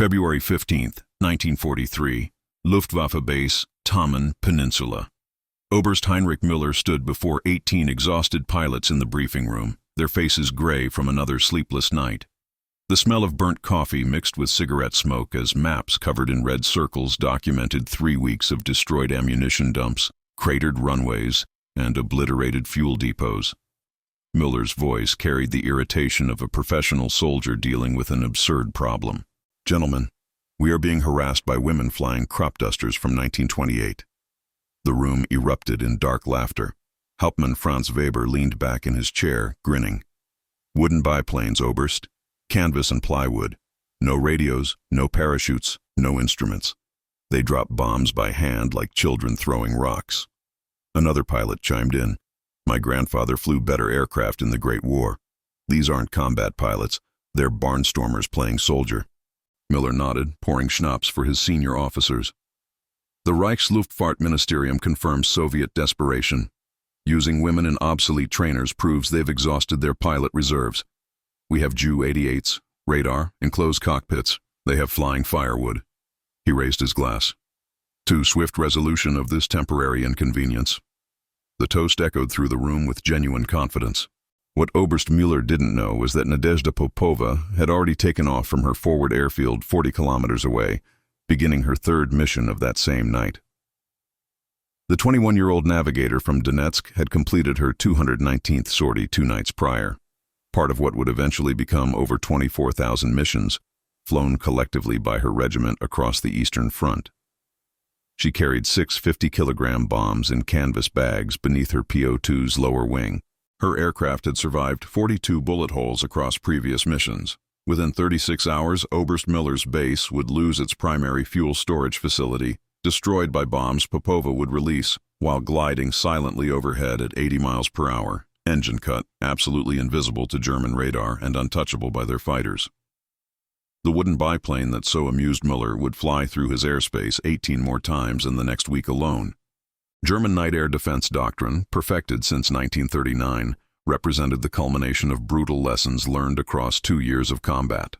February 15th, 1943, Luftwaffe base, Taman Peninsula. Oberst Heinrich Müller stood before 18 exhausted pilots in the briefing room, their faces gray from another sleepless night. The smell of burnt coffee mixed with cigarette smoke as maps covered in red circles documented 3 weeks of destroyed ammunition dumps, cratered runways, and obliterated fuel depots. Müller's voice carried the irritation of a professional soldier dealing with an absurd problem. "Gentlemen, we are being harassed by women flying crop dusters from 1928. The room erupted in dark laughter. Hauptmann Franz Weber leaned back in his chair, grinning. "Wooden biplanes, Oberst. Canvas and plywood. No radios, no parachutes, no instruments. They drop bombs by hand like children throwing rocks." Another pilot chimed in. "My grandfather flew better aircraft in the Great War. These aren't combat pilots. They're barnstormers playing soldier." Müller nodded, pouring schnapps for his senior officers. The Reichsluftfahrtministerium confirms Soviet desperation. Using women and obsolete trainers proves they've exhausted their pilot reserves. "We have Ju-88s, radar, enclosed cockpits. They have flying firewood." He raised his glass. "To swift resolution of this temporary inconvenience." The toast echoed through the room with genuine confidence. What Oberst Müller didn't know was that Nadezhda Popova had already taken off from her forward airfield 40 kilometers away, beginning her third mission of that same night. The 21-year-old navigator from Donetsk had completed her 219th sortie 2 nights prior, part of what would eventually become over 24,000 missions, flown collectively by her regiment across the Eastern Front. She carried 6 50-kilogram bombs in canvas bags beneath her PO-2's lower wing. Her aircraft had survived 42 bullet holes across previous missions. Within 36 hours, Oberst Müller's base would lose its primary fuel storage facility, destroyed by bombs Popova would release, while gliding silently overhead at 80 miles per hour, engine cut, absolutely invisible to German radar and untouchable by their fighters. The wooden biplane that so amused Müller would fly through his airspace 18 more times in the next week alone. German night air defense doctrine, perfected since 1939, represented the culmination of brutal lessons learned across 2 years of combat.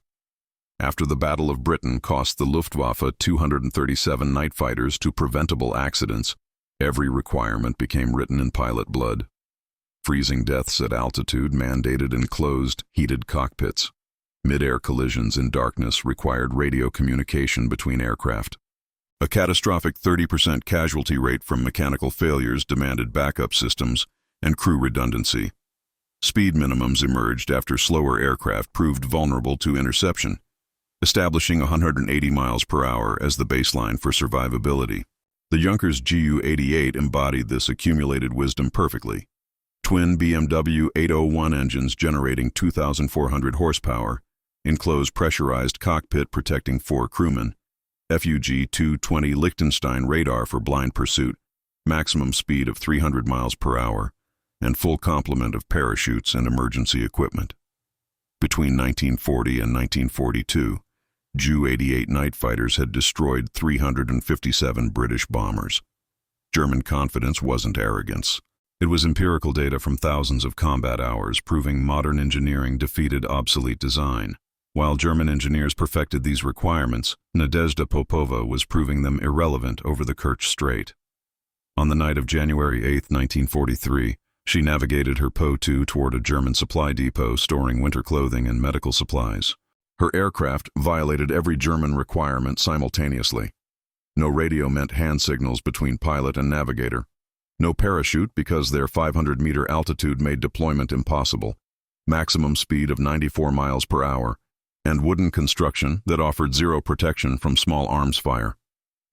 After the Battle of Britain cost the Luftwaffe 237 night fighters to preventable accidents, every requirement became written in pilot blood. Freezing deaths at altitude mandated enclosed, heated cockpits. Mid-air collisions in darkness required radio communication between aircraft. A catastrophic 30% casualty rate from mechanical failures demanded backup systems and crew redundancy. Speed minimums emerged after slower aircraft proved vulnerable to interception, establishing 180 miles per hour as the baseline for survivability. The Junkers Ju-88 embodied this accumulated wisdom perfectly. Twin BMW 801 engines generating 2,400 horsepower, enclosed pressurized cockpit protecting 4 crewmen, FUG-220 Liechtenstein radar for blind pursuit, maximum speed of 300 miles per hour, and full complement of parachutes and emergency equipment. Between 1940 and 1942, Ju-88 night fighters had destroyed 357 British bombers. German confidence wasn't arrogance. It was empirical data from thousands of combat hours proving modern engineering defeated obsolete design. While German engineers perfected these requirements, Nadezhda Popova was proving them irrelevant over the Kerch Strait. On the night of January 8, 1943, she navigated her Po-2 toward a German supply depot storing winter clothing and medical supplies. Her aircraft violated every German requirement simultaneously. No radio meant hand signals between pilot and navigator. No parachute because their 500-meter altitude made deployment impossible. Maximum speed of 94 miles per hour. And wooden construction that offered zero protection from small arms fire.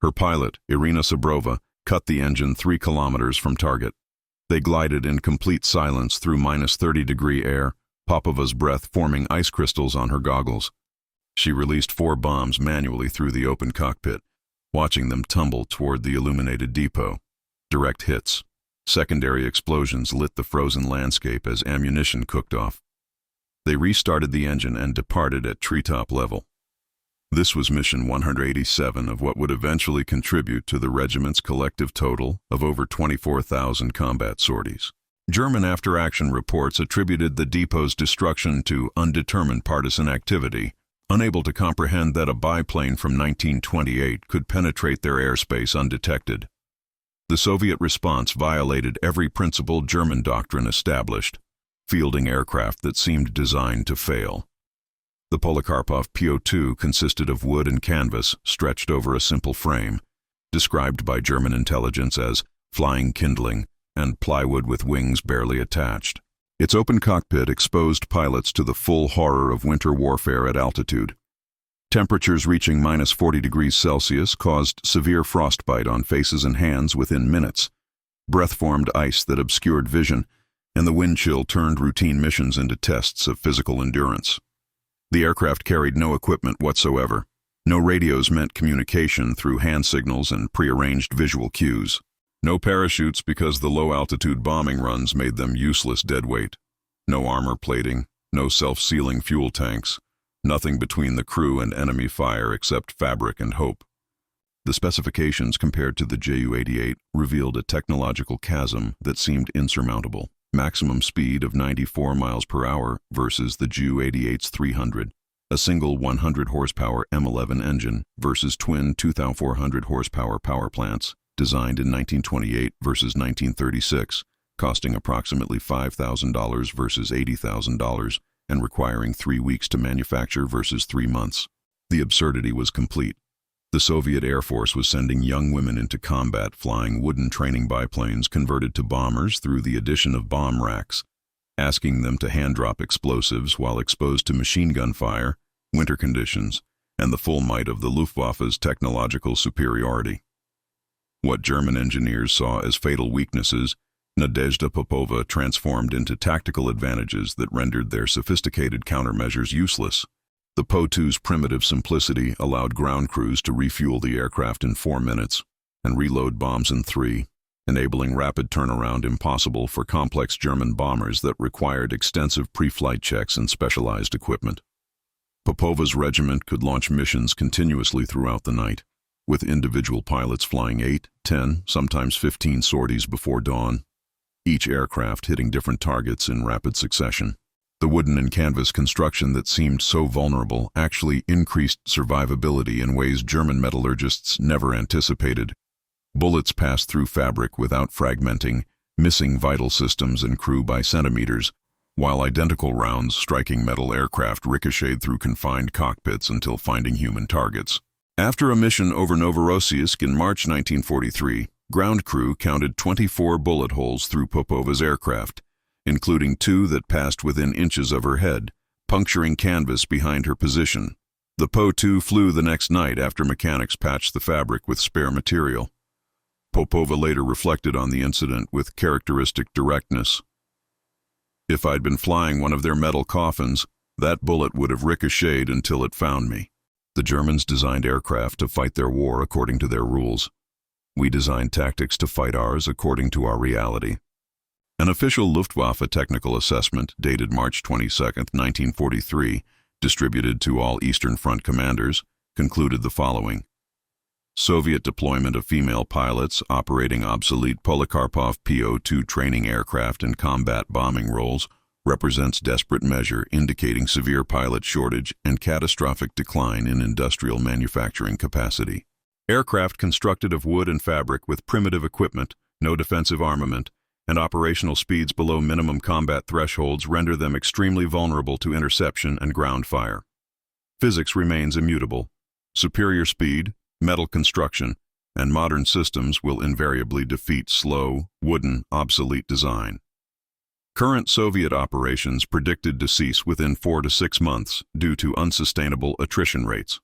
Her pilot, Irina Sabrova, cut the engine 3 kilometers from target. They glided in complete silence through -30-degree air, Popova's breath forming ice crystals on her goggles. She released 4 bombs manually through the open cockpit, watching them tumble toward the illuminated depot. Direct hits. Secondary explosions lit the frozen landscape as ammunition cooked off. They restarted the engine and departed at treetop level. This was mission 187 of what would eventually contribute to the regiment's collective total of over 24,000 combat sorties. German after-action reports attributed the depot's destruction to undetermined partisan activity, unable to comprehend that a biplane from 1928 could penetrate their airspace undetected. The Soviet response violated every principle German doctrine established, fielding aircraft that seemed designed to fail. The Polikarpov PO-2 consisted of wood and canvas stretched over a simple frame, described by German intelligence as flying kindling and plywood with wings barely attached. Its open cockpit exposed pilots to the full horror of winter warfare at altitude. Temperatures reaching -40 degrees Celsius caused severe frostbite on faces and hands within minutes. Breath-formed ice that obscured vision, and the wind chill turned routine missions into tests of physical endurance. The aircraft carried no equipment whatsoever. No radios meant communication through hand signals and prearranged visual cues. No parachutes because the low-altitude bombing runs made them useless deadweight. No armor plating, no self-sealing fuel tanks, nothing between the crew and enemy fire except fabric and hope. The specifications compared to the Ju-88 revealed a technological chasm that seemed insurmountable. Maximum speed of 94 miles per hour versus the Ju-88's 300, a single 100-horsepower M11 engine versus twin 2,400 horsepower power plants, designed in 1928 versus 1936, costing approximately $5,000 versus $80,000, and requiring 3 weeks to manufacture versus 3 months. The absurdity was complete. The Soviet Air Force was sending young women into combat flying wooden training biplanes converted to bombers through the addition of bomb racks, asking them to hand-drop explosives while exposed to machine gun fire, winter conditions, and the full might of the Luftwaffe's technological superiority. What German engineers saw as fatal weaknesses, Nadezhda Popova transformed into tactical advantages that rendered their sophisticated countermeasures useless. The PO-2's primitive simplicity allowed ground crews to refuel the aircraft in 4 minutes and reload bombs in 3, enabling rapid turnaround impossible for complex German bombers that required extensive pre-flight checks and specialized equipment. Popova's regiment could launch missions continuously throughout the night, with individual pilots flying 8, 10, sometimes 15 sorties before dawn, each aircraft hitting different targets in rapid succession. The wooden and canvas construction that seemed so vulnerable actually increased survivability in ways German metallurgists never anticipated. Bullets passed through fabric without fragmenting, missing vital systems and crew by centimeters, while identical rounds striking metal aircraft ricocheted through confined cockpits until finding human targets. After a mission over Novorossiysk in March 1943, ground crew counted 24 bullet holes through Popova's aircraft, including 2 that passed within inches of her head, puncturing canvas behind her position. The Po-2 flew the next night after mechanics patched the fabric with spare material. Popova later reflected on the incident with characteristic directness. "If I'd been flying one of their metal coffins, that bullet would have ricocheted until it found me." The Germans designed aircraft to fight their war according to their rules. We designed tactics to fight ours according to our reality. An official Luftwaffe technical assessment dated March 22, 1943, distributed to all Eastern Front commanders, concluded the following. Soviet deployment of female pilots operating obsolete Polikarpov PO-2 training aircraft in combat bombing roles represents desperate measure indicating severe pilot shortage and catastrophic decline in industrial manufacturing capacity. Aircraft constructed of wood and fabric with primitive equipment, no defensive armament, and operational speeds below minimum combat thresholds render them extremely vulnerable to interception and ground fire. Physics remains immutable. Superior speed, metal construction, and modern systems will invariably defeat slow, wooden, obsolete design. Current Soviet operations predicted to cease within 4 to 6 months due to unsustainable attrition rates.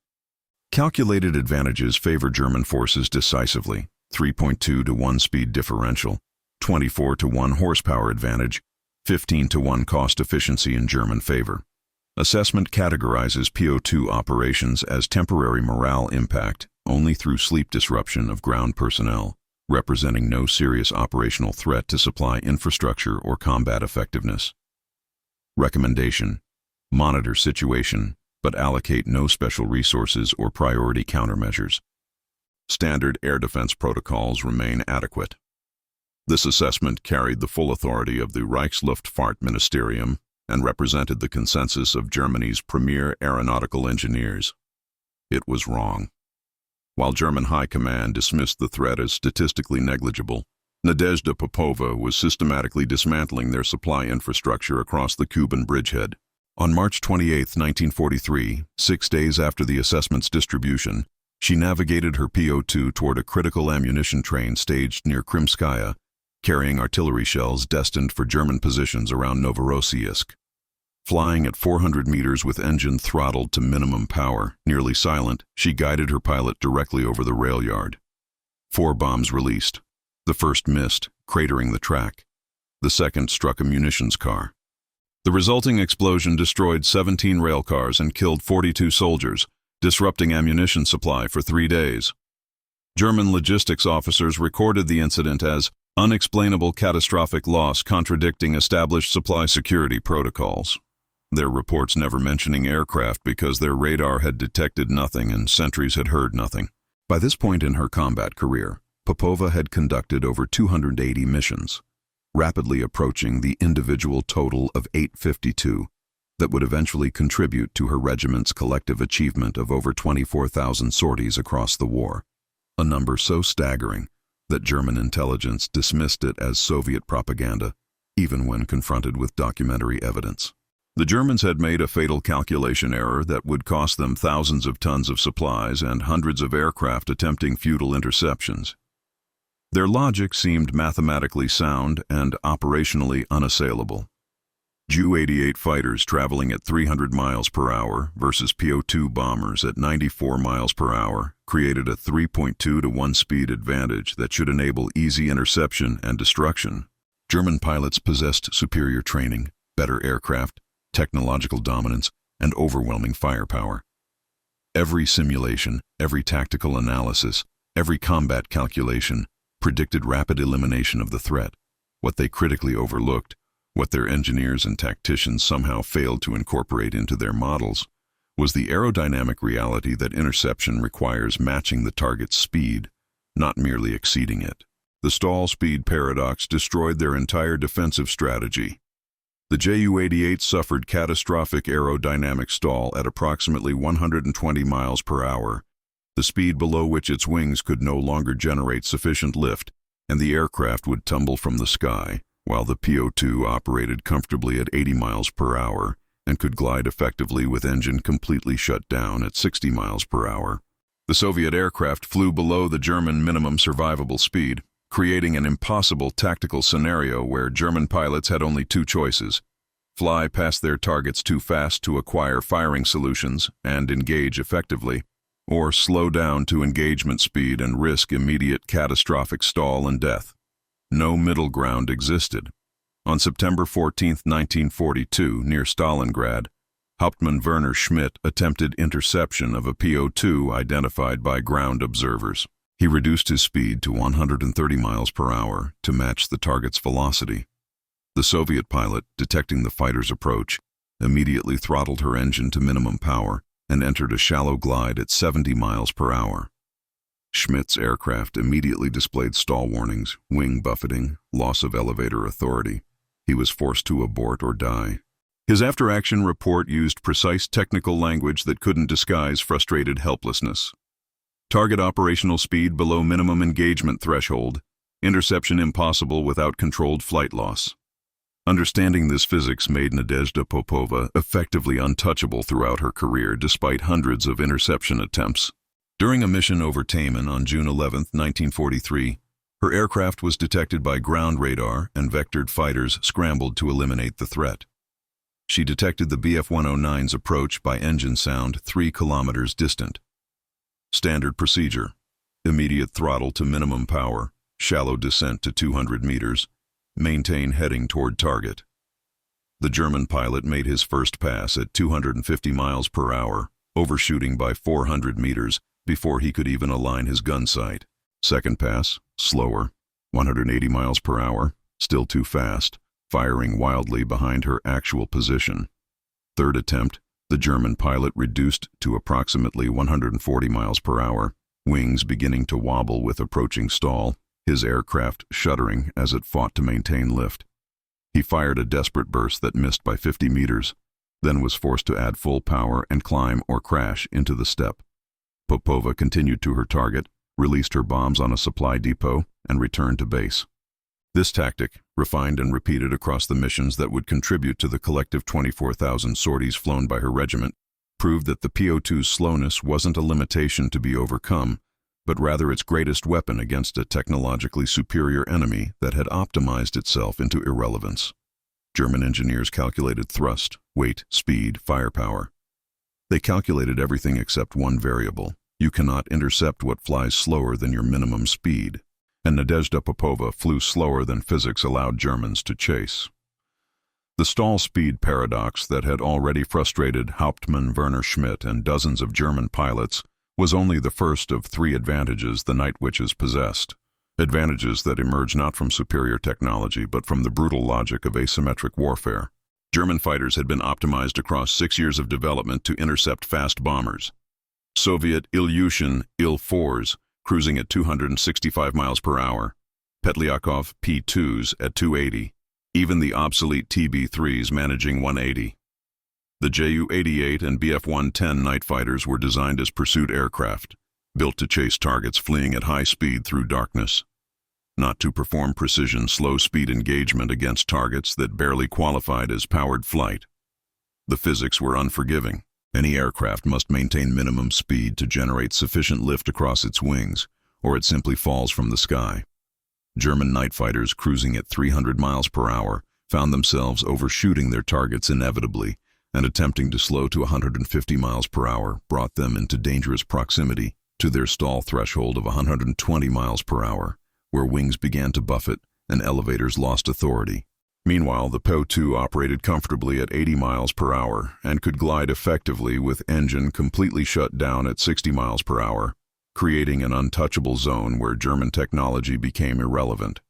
Calculated advantages favor German forces decisively: 3.2 to 1 speed differential, 24 to 1 horsepower advantage, 15 to 1 cost efficiency in German favor. Assessment categorizes PO-2 operations as temporary morale impact only through sleep disruption of ground personnel, representing no serious operational threat to supply infrastructure or combat effectiveness. Recommendation: monitor situation, but allocate no special resources or priority countermeasures. Standard air defense protocols remain adequate. This assessment carried the full authority of the Reichsluftfahrtministerium, and represented the consensus of Germany's premier aeronautical engineers. It was wrong. While German High Command dismissed the threat as statistically negligible, Nadezhda Popova was systematically dismantling their supply infrastructure across the Kuban bridgehead. On March 28, 1943, 6 days after the assessment's distribution, she navigated her PO-2 toward a critical ammunition train staged near Krimskaya, carrying artillery shells destined for German positions around Novorossiysk. Flying at 400 meters with engine throttled to minimum power, nearly silent, she guided her pilot directly over the rail yard. 4 bombs released. The first missed, cratering the track. The second struck a munitions car. The resulting explosion destroyed 17 rail cars and killed 42 soldiers, disrupting ammunition supply for 3 days. German logistics officers recorded the incident as unexplainable catastrophic loss contradicting established supply security protocols. Their reports never mentioning aircraft because their radar had detected nothing and sentries had heard nothing. By this point in her combat career, Popova had conducted over 280 missions, rapidly approaching the individual total of 852 that would eventually contribute to her regiment's collective achievement of over 24,000 sorties across the war, a number so staggering that German intelligence dismissed it as Soviet propaganda, even when confronted with documentary evidence. The Germans had made a fatal calculation error that would cost them thousands of tons of supplies and hundreds of aircraft attempting futile interceptions. Their logic seemed mathematically sound and operationally unassailable. Ju-88 fighters traveling at 300 miles per hour versus PO-2 bombers at 94 miles per hour created a 3.2 to 1 speed advantage that should enable easy interception and destruction. German pilots possessed superior training, better aircraft, technological dominance, and overwhelming firepower. Every simulation, every tactical analysis, every combat calculation predicted rapid elimination of the threat. What they critically overlooked, what their engineers and tacticians somehow failed to incorporate into their models, was the aerodynamic reality that interception requires matching the target's speed, not merely exceeding it. The stall speed paradox destroyed their entire defensive strategy. The Ju-88 suffered catastrophic aerodynamic stall at approximately 120 miles per hour, the speed below which its wings could no longer generate sufficient lift, and the aircraft would tumble from the sky, while the PO-2 operated comfortably at 80 miles per hour and could glide effectively with engine completely shut down at 60 miles per hour. The Soviet aircraft flew below the German minimum survivable speed, creating an impossible tactical scenario where German pilots had only 2 choices: fly past their targets too fast to acquire firing solutions and engage effectively, or slow down to engagement speed and risk immediate catastrophic stall and death. No middle ground existed. On September 14, 1942, near Stalingrad, Hauptmann Werner Schmidt attempted interception of a PO-2 identified by ground observers. He reduced his speed to 130 miles per hour to match the target's velocity. The Soviet pilot, detecting the fighter's approach, immediately throttled her engine to minimum power and entered a shallow glide at 70 miles per hour. Schmidt's aircraft immediately displayed stall warnings, wing buffeting, loss of elevator authority. He was forced to abort or die. His after-action report used precise technical language that couldn't disguise frustrated helplessness. Target operational speed below minimum engagement threshold. Interception impossible without controlled flight loss. Understanding this physics made Nadezhda Popova effectively untouchable throughout her career despite hundreds of interception attempts. During a mission over Taman on June 11, 1943, her aircraft was detected by ground radar and vectored fighters scrambled to eliminate the threat. She detected the Bf-109's approach by engine sound 3 kilometers distant. Standard procedure: immediate throttle to minimum power, shallow descent to 200 meters, maintain heading toward target. The German pilot made his first pass at 250 miles per hour, overshooting by 400 meters before he could even align his gun sight. Second pass, slower, 180 miles per hour, still too fast, firing wildly behind her actual position. Third attempt, the German pilot reduced to approximately 140 miles per hour, wings beginning to wobble with approaching stall, his aircraft shuddering as it fought to maintain lift. He fired a desperate burst that missed by 50 meters, then was forced to add full power and climb or crash into the steppe. Popova continued to her target, released her bombs on a supply depot, and returned to base. This tactic, refined and repeated across the missions that would contribute to the collective 24,000 sorties flown by her regiment, proved that the PO2's slowness wasn't a limitation to be overcome, but rather its greatest weapon against a technologically superior enemy that had optimized itself into irrelevance. German engineers calculated thrust, weight, speed, firepower. They calculated everything except one variable. You cannot intercept what flies slower than your minimum speed, and Nadezhda Popova flew slower than physics allowed Germans to chase. The stall speed paradox that had already frustrated Hauptmann Werner Schmidt and dozens of German pilots was only the first of 3 advantages the Night Witches possessed. Advantages that emerged not from superior technology but from the brutal logic of asymmetric warfare. German fighters had been optimized across 6 years of development to intercept fast bombers. Soviet Ilyushin Il-4s cruising at 265 miles per hour, Petlyakov P-2s at 280, even the obsolete TB-3s managing 180. The Ju-88 and Bf-110 night fighters were designed as pursuit aircraft, built to chase targets fleeing at high speed through darkness, not to perform precision slow-speed engagement against targets that barely qualified as powered flight. The physics were unforgiving. Any aircraft must maintain minimum speed to generate sufficient lift across its wings, or it simply falls from the sky. German night fighters cruising at 300 miles per hour found themselves overshooting their targets inevitably, and attempting to slow to 150 miles per hour brought them into dangerous proximity to their stall threshold of 120 miles per hour, where wings began to buffet and elevators lost authority. Meanwhile, the PO2 operated comfortably at 80 miles per hour and could glide effectively with engine completely shut down at 60 miles per hour, creating an untouchable zone where German technology became irrelevant.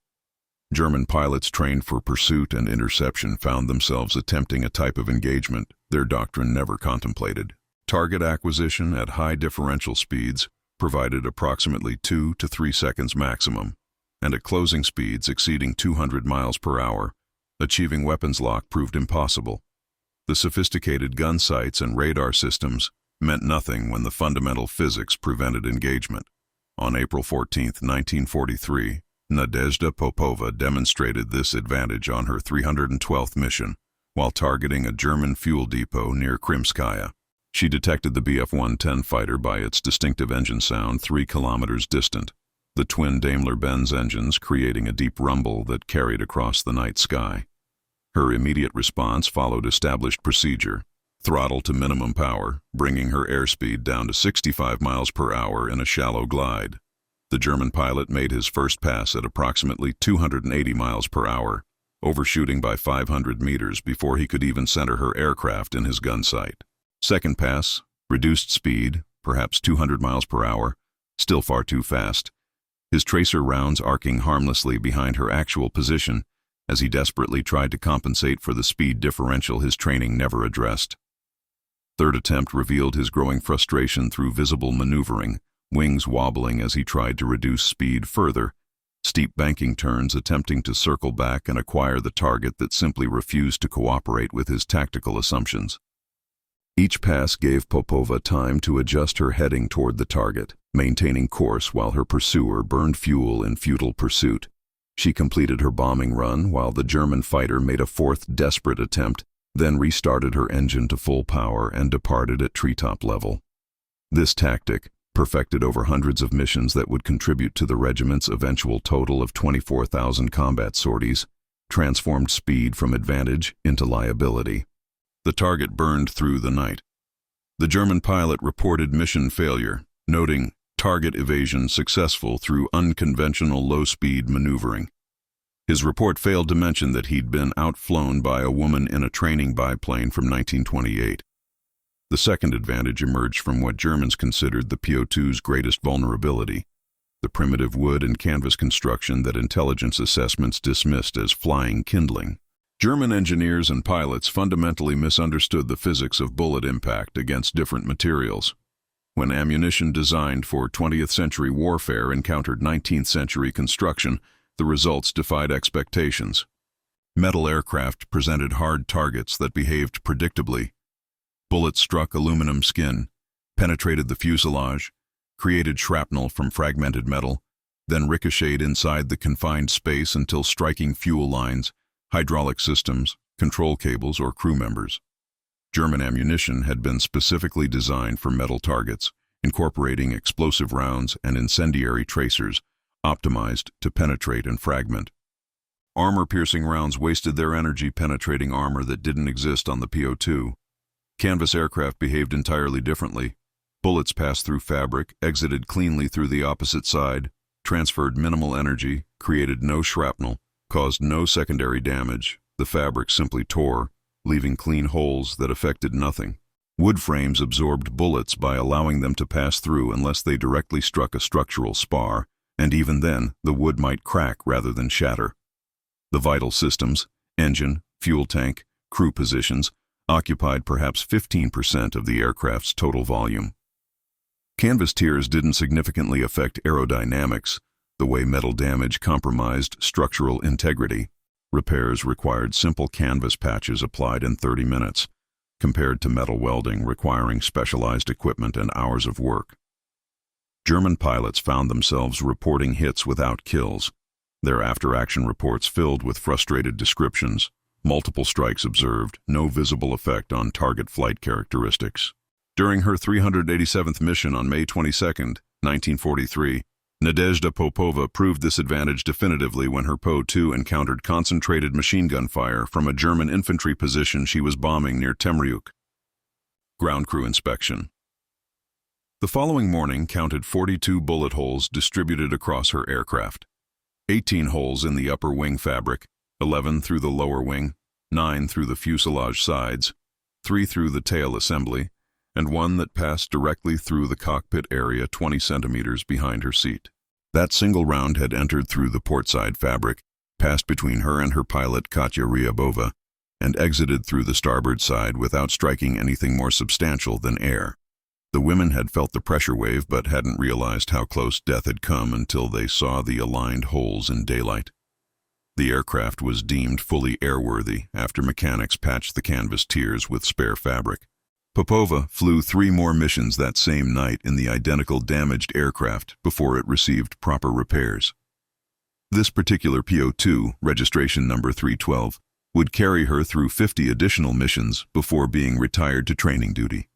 German pilots trained for pursuit and interception found themselves attempting a type of engagement their doctrine never contemplated. Target acquisition at high differential speeds provided approximately 2 to 3 seconds maximum, and at closing speeds exceeding 200 miles per hour, achieving weapons lock proved impossible. The sophisticated gun sights and radar systems meant nothing when the fundamental physics prevented engagement. On April 14, 1943, Nadezhda Popova demonstrated this advantage on her 312th mission while targeting a German fuel depot near Krimskaya. She detected the Bf-110 fighter by its distinctive engine sound 3 kilometers distant, the twin Daimler-Benz engines creating a deep rumble that carried across the night sky. Her immediate response followed established procedure: throttle to minimum power, bringing her airspeed down to 65 miles per hour in a shallow glide. The German pilot made his first pass at approximately 280 miles per hour, overshooting by 500 meters before he could even center her aircraft in his gun sight. Second pass, reduced speed, perhaps 200 miles per hour, still far too fast, his tracer rounds arcing harmlessly behind her actual position as he desperately tried to compensate for the speed differential his training never addressed. Third attempt revealed his growing frustration through visible maneuvering, wings wobbling as he tried to reduce speed further, steep banking turns attempting to circle back and acquire the target that simply refused to cooperate with his tactical assumptions. Each pass gave Popova time to adjust her heading toward the target, maintaining course while her pursuer burned fuel in futile pursuit. She completed her bombing run while the German fighter made a fourth desperate attempt, then restarted her engine to full power and departed at treetop level. This tactic, perfected over hundreds of missions that would contribute to the regiment's eventual total of 24,000 combat sorties, transformed speed from advantage into liability. The target burned through the night. The German pilot reported mission failure, noting target evasion successful through unconventional low-speed maneuvering. His report failed to mention that he'd been outflown by a woman in a training biplane from 1928. The second advantage emerged from what Germans considered the PO2's greatest vulnerability, the primitive wood and canvas construction that intelligence assessments dismissed as flying kindling. German engineers and pilots fundamentally misunderstood the physics of bullet impact against different materials. When ammunition designed for 20th century warfare encountered 19th century construction, the results defied expectations. Metal aircraft presented hard targets that behaved predictably. Bullets struck aluminum skin, penetrated the fuselage, created shrapnel from fragmented metal, then ricocheted inside the confined space until striking fuel lines, hydraulic systems, control cables, or crew members. German ammunition had been specifically designed for metal targets, incorporating explosive rounds and incendiary tracers, optimized to penetrate and fragment. Armor-piercing rounds wasted their energy penetrating armor that didn't exist on the PO2. Canvas aircraft behaved entirely differently. Bullets passed through fabric, exited cleanly through the opposite side, transferred minimal energy, created no shrapnel, caused no secondary damage. The fabric simply tore, leaving clean holes that affected nothing. Wood frames absorbed bullets by allowing them to pass through unless they directly struck a structural spar, and even then, the wood might crack rather than shatter. The vital systems, engine, fuel tank, crew positions, occupied perhaps 15% of the aircraft's total volume. Canvas tiers didn't significantly affect aerodynamics, the way metal damage compromised structural integrity. Repairs required simple canvas patches applied in 30 minutes, compared to metal welding requiring specialized equipment and hours of work. German pilots found themselves reporting hits without kills, their after-action reports filled with frustrated descriptions, multiple strikes observed, no visible effect on target flight characteristics. During her 387th mission on May 22, 1943, Nadezhda Popova proved this advantage definitively when her PO2 encountered concentrated machine gun fire from a German infantry position she was bombing near Temryuk. Ground crew inspection. The following morning counted 42 bullet holes distributed across her aircraft. 18 holes in the upper wing fabric, 11 through the lower wing, 9 through the fuselage sides, 3 through the tail assembly, and 1 that passed directly through the cockpit area 20 centimeters behind her seat. That single round had entered through the portside fabric, passed between her and her pilot Katya Ryabova, and exited through the starboard side without striking anything more substantial than air. The women had felt the pressure wave but hadn't realized how close death had come until they saw the aligned holes in daylight. The aircraft was deemed fully airworthy after mechanics patched the canvas tiers with spare fabric. Popova flew 3 more missions that same night in the identical damaged aircraft before it received proper repairs. This particular PO2, registration number 312, would carry her through 50 additional missions before being retired to training duty.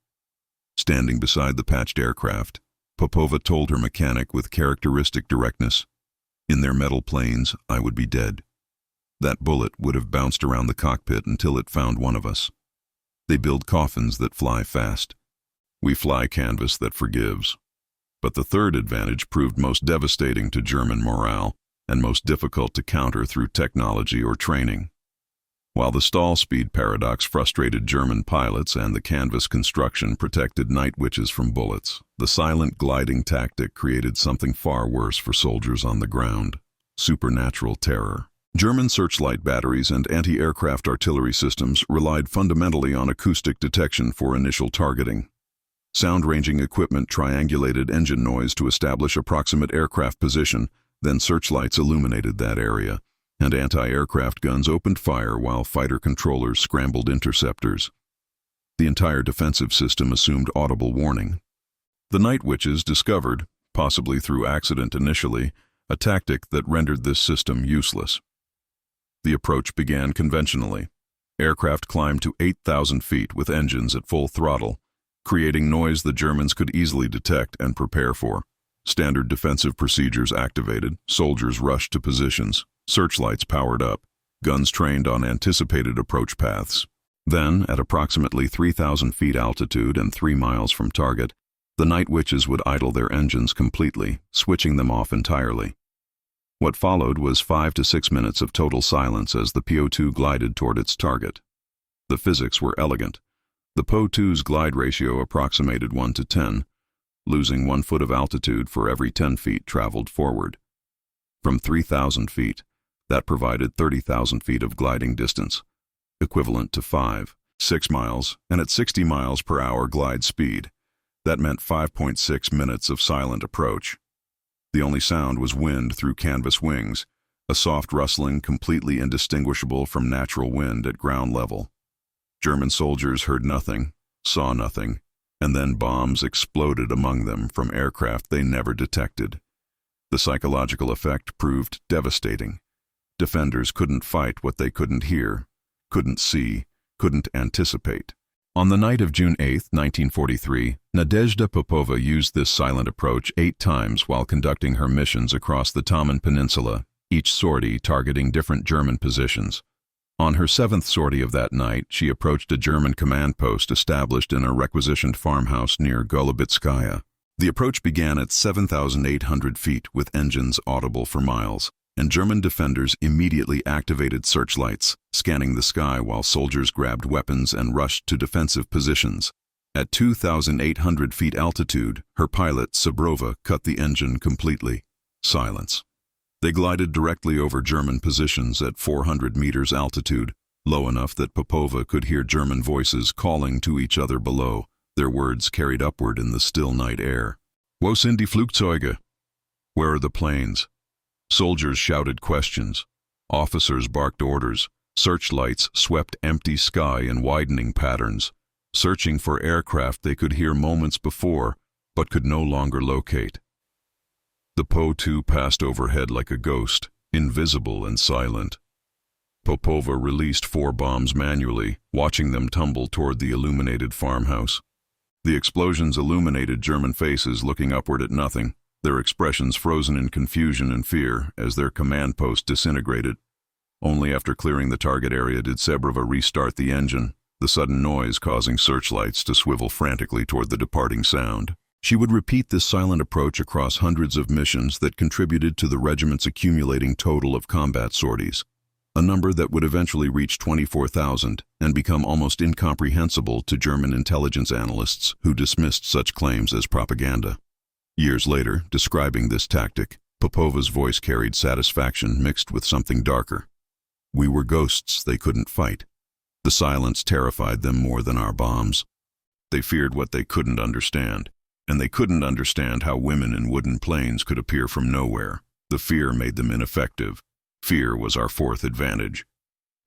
Standing beside the patched aircraft, Popova told her mechanic with characteristic directness, "In their metal planes, I would be dead. That bullet would have bounced around the cockpit until it found one of us. They build coffins that fly fast. We fly canvas that forgives." But the third advantage proved most devastating to German morale and most difficult to counter through technology or training. While the stall speed paradox frustrated German pilots and the canvas construction protected night witches from bullets, the silent gliding tactic created something far worse for soldiers on the ground: supernatural terror. German searchlight batteries and anti-aircraft artillery systems relied fundamentally on acoustic detection for initial targeting. Sound-ranging equipment triangulated engine noise to establish approximate aircraft position, then searchlights illuminated that area, and anti-aircraft guns opened fire while fighter controllers scrambled interceptors. The entire defensive system assumed audible warning. The night witches discovered, possibly through accident initially, a tactic that rendered this system useless. The approach began conventionally. Aircraft climbed to 8,000 feet with engines at full throttle, creating noise the Germans could easily detect and prepare for. Standard defensive procedures activated, soldiers rushed to positions, searchlights powered up, guns trained on anticipated approach paths. Then, at approximately 3,000 feet altitude and 3 miles from target, the night witches would idle their engines completely, switching them off entirely. What followed was 5 to 6 minutes of total silence as the PO2 glided toward its target. The physics were elegant. The PO2's glide ratio approximated 1 to 10, losing 1 foot of altitude for every 10 feet traveled forward. From 3,000 feet, that provided 30,000 feet of gliding distance, equivalent to 5-6 miles, and at 60 miles per hour glide speed, that meant 5.6 minutes of silent approach. The only sound was wind through canvas wings, a soft rustling completely indistinguishable from natural wind at ground level. German soldiers heard nothing, saw nothing, and then bombs exploded among them from aircraft they never detected. The psychological effect proved devastating. Defenders couldn't fight what they couldn't hear, couldn't see, couldn't anticipate. On the night of June 8, 1943, Nadezhda Popova used this silent approach 8 times while conducting her missions across the Taman Peninsula, each sortie targeting different German positions. On her 7th sortie of that night, she approached a German command post established in a requisitioned farmhouse near Golubitskaya. The approach began at 7,800 feet with engines audible for miles, and German defenders immediately activated searchlights, scanning the sky while soldiers grabbed weapons and rushed to defensive positions. At 2,800 feet altitude, her pilot, Sabrova, cut the engine completely. Silence. They glided directly over German positions at 400 meters altitude, low enough that Popova could hear German voices calling to each other below, their words carried upward in the still night air. Wo sind die Flugzeuge? Where are the planes? Soldiers shouted questions. Officers barked orders. Searchlights swept empty sky in widening patterns, searching for aircraft they could hear moments before, but could no longer locate. The Po-2 passed overhead like a ghost, invisible and silent. Popova released 4 bombs manually, watching them tumble toward the illuminated farmhouse. The explosions illuminated German faces looking upward at nothing, their expressions frozen in confusion and fear as their command post disintegrated. Only after clearing the target area did Sabrova restart the engine, the sudden noise causing searchlights to swivel frantically toward the departing sound. She would repeat this silent approach across hundreds of missions that contributed to the regiment's accumulating total of combat sorties, a number that would eventually reach 24,000 and become almost incomprehensible to German intelligence analysts who dismissed such claims as propaganda. Years later, describing this tactic, Popova's voice carried satisfaction mixed with something darker. We were ghosts they couldn't fight. The silence terrified them more than our bombs. They feared what they couldn't understand, and they couldn't understand how women in wooden planes could appear from nowhere. The fear made them ineffective. Fear was our 4th advantage.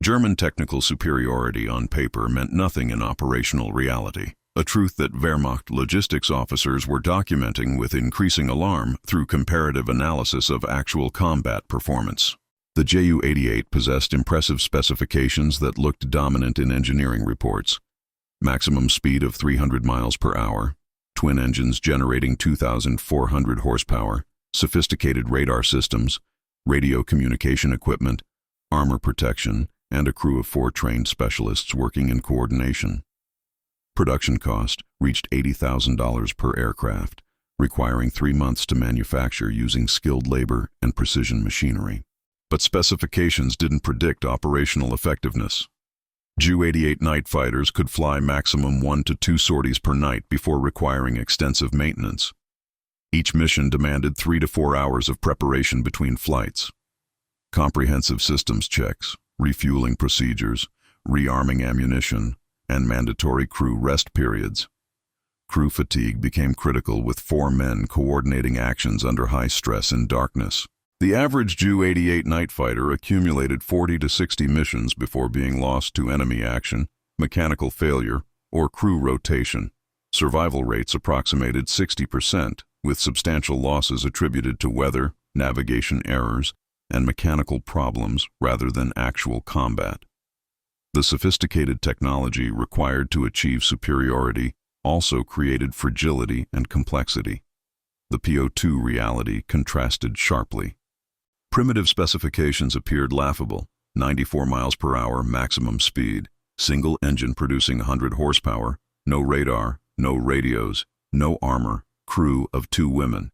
German technical superiority on paper meant nothing in operational reality, a truth that Wehrmacht logistics officers were documenting with increasing alarm through comparative analysis of actual combat performance. The Ju-88 possessed impressive specifications that looked dominant in engineering reports. Maximum speed of 300 miles per hour, twin engines generating 2,400 horsepower, sophisticated radar systems, radio communication equipment, armor protection, and a crew of 4 trained specialists working in coordination. Production cost reached $80,000 per aircraft, requiring 3 months to manufacture using skilled labor and precision machinery. But specifications didn't predict operational effectiveness. Ju-88 night fighters could fly maximum 1 to 2 sorties per night before requiring extensive maintenance. Each mission demanded 3 to 4 hours of preparation between flights. Comprehensive systems checks, refueling procedures, rearming ammunition, and mandatory crew rest periods. Crew fatigue became critical with 4 men coordinating actions under high stress in darkness. The average Ju-88 night fighter accumulated 40 to 60 missions before being lost to enemy action, mechanical failure, or crew rotation. Survival rates approximated 60%, with substantial losses attributed to weather, navigation errors, and mechanical problems rather than actual combat. The sophisticated technology required to achieve superiority also created fragility and complexity. The PO2 reality contrasted sharply. Primitive specifications appeared laughable: 94 miles per hour maximum speed, single engine producing 100 horsepower, no radar, no radios, no armor, crew of 2 women.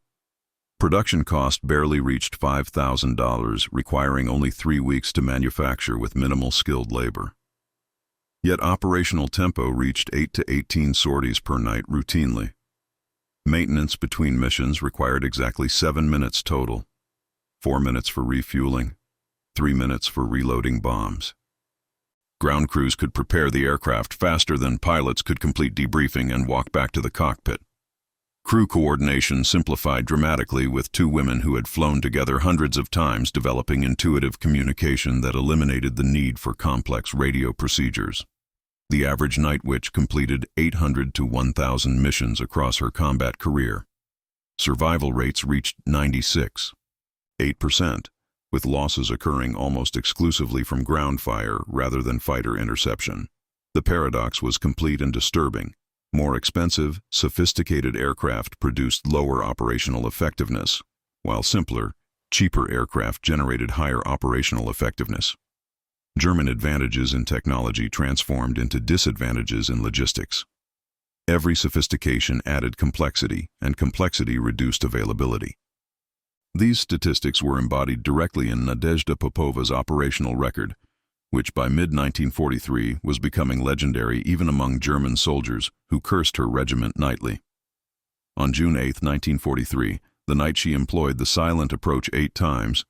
Production cost barely reached $5,000, requiring only 3 weeks to manufacture with minimal skilled labor. Yet operational tempo reached 8 to 18 sorties per night routinely. Maintenance between missions required exactly 7 minutes total. 4 minutes for refueling, 3 minutes for reloading bombs. Ground crews could prepare the aircraft faster than pilots could complete debriefing and walk back to the cockpit. Crew coordination simplified dramatically, with two women who had flown together hundreds of times developing intuitive communication that eliminated the need for complex radio procedures. The average Night Witch completed 800 to 1,000 missions across her combat career. Survival rates reached 96.8%, with losses occurring almost exclusively from ground fire rather than fighter interception. The paradox was complete and disturbing. More expensive, sophisticated aircraft produced lower operational effectiveness, while simpler, cheaper aircraft generated higher operational effectiveness. German advantages in technology transformed into disadvantages in logistics. Every sophistication added complexity, and complexity reduced availability. These statistics were embodied directly in Nadezhda Popova's operational record, which by mid-1943 was becoming legendary even among German soldiers who cursed her regiment nightly. On June 8, 1943, the night she employed the silent approach 8 times,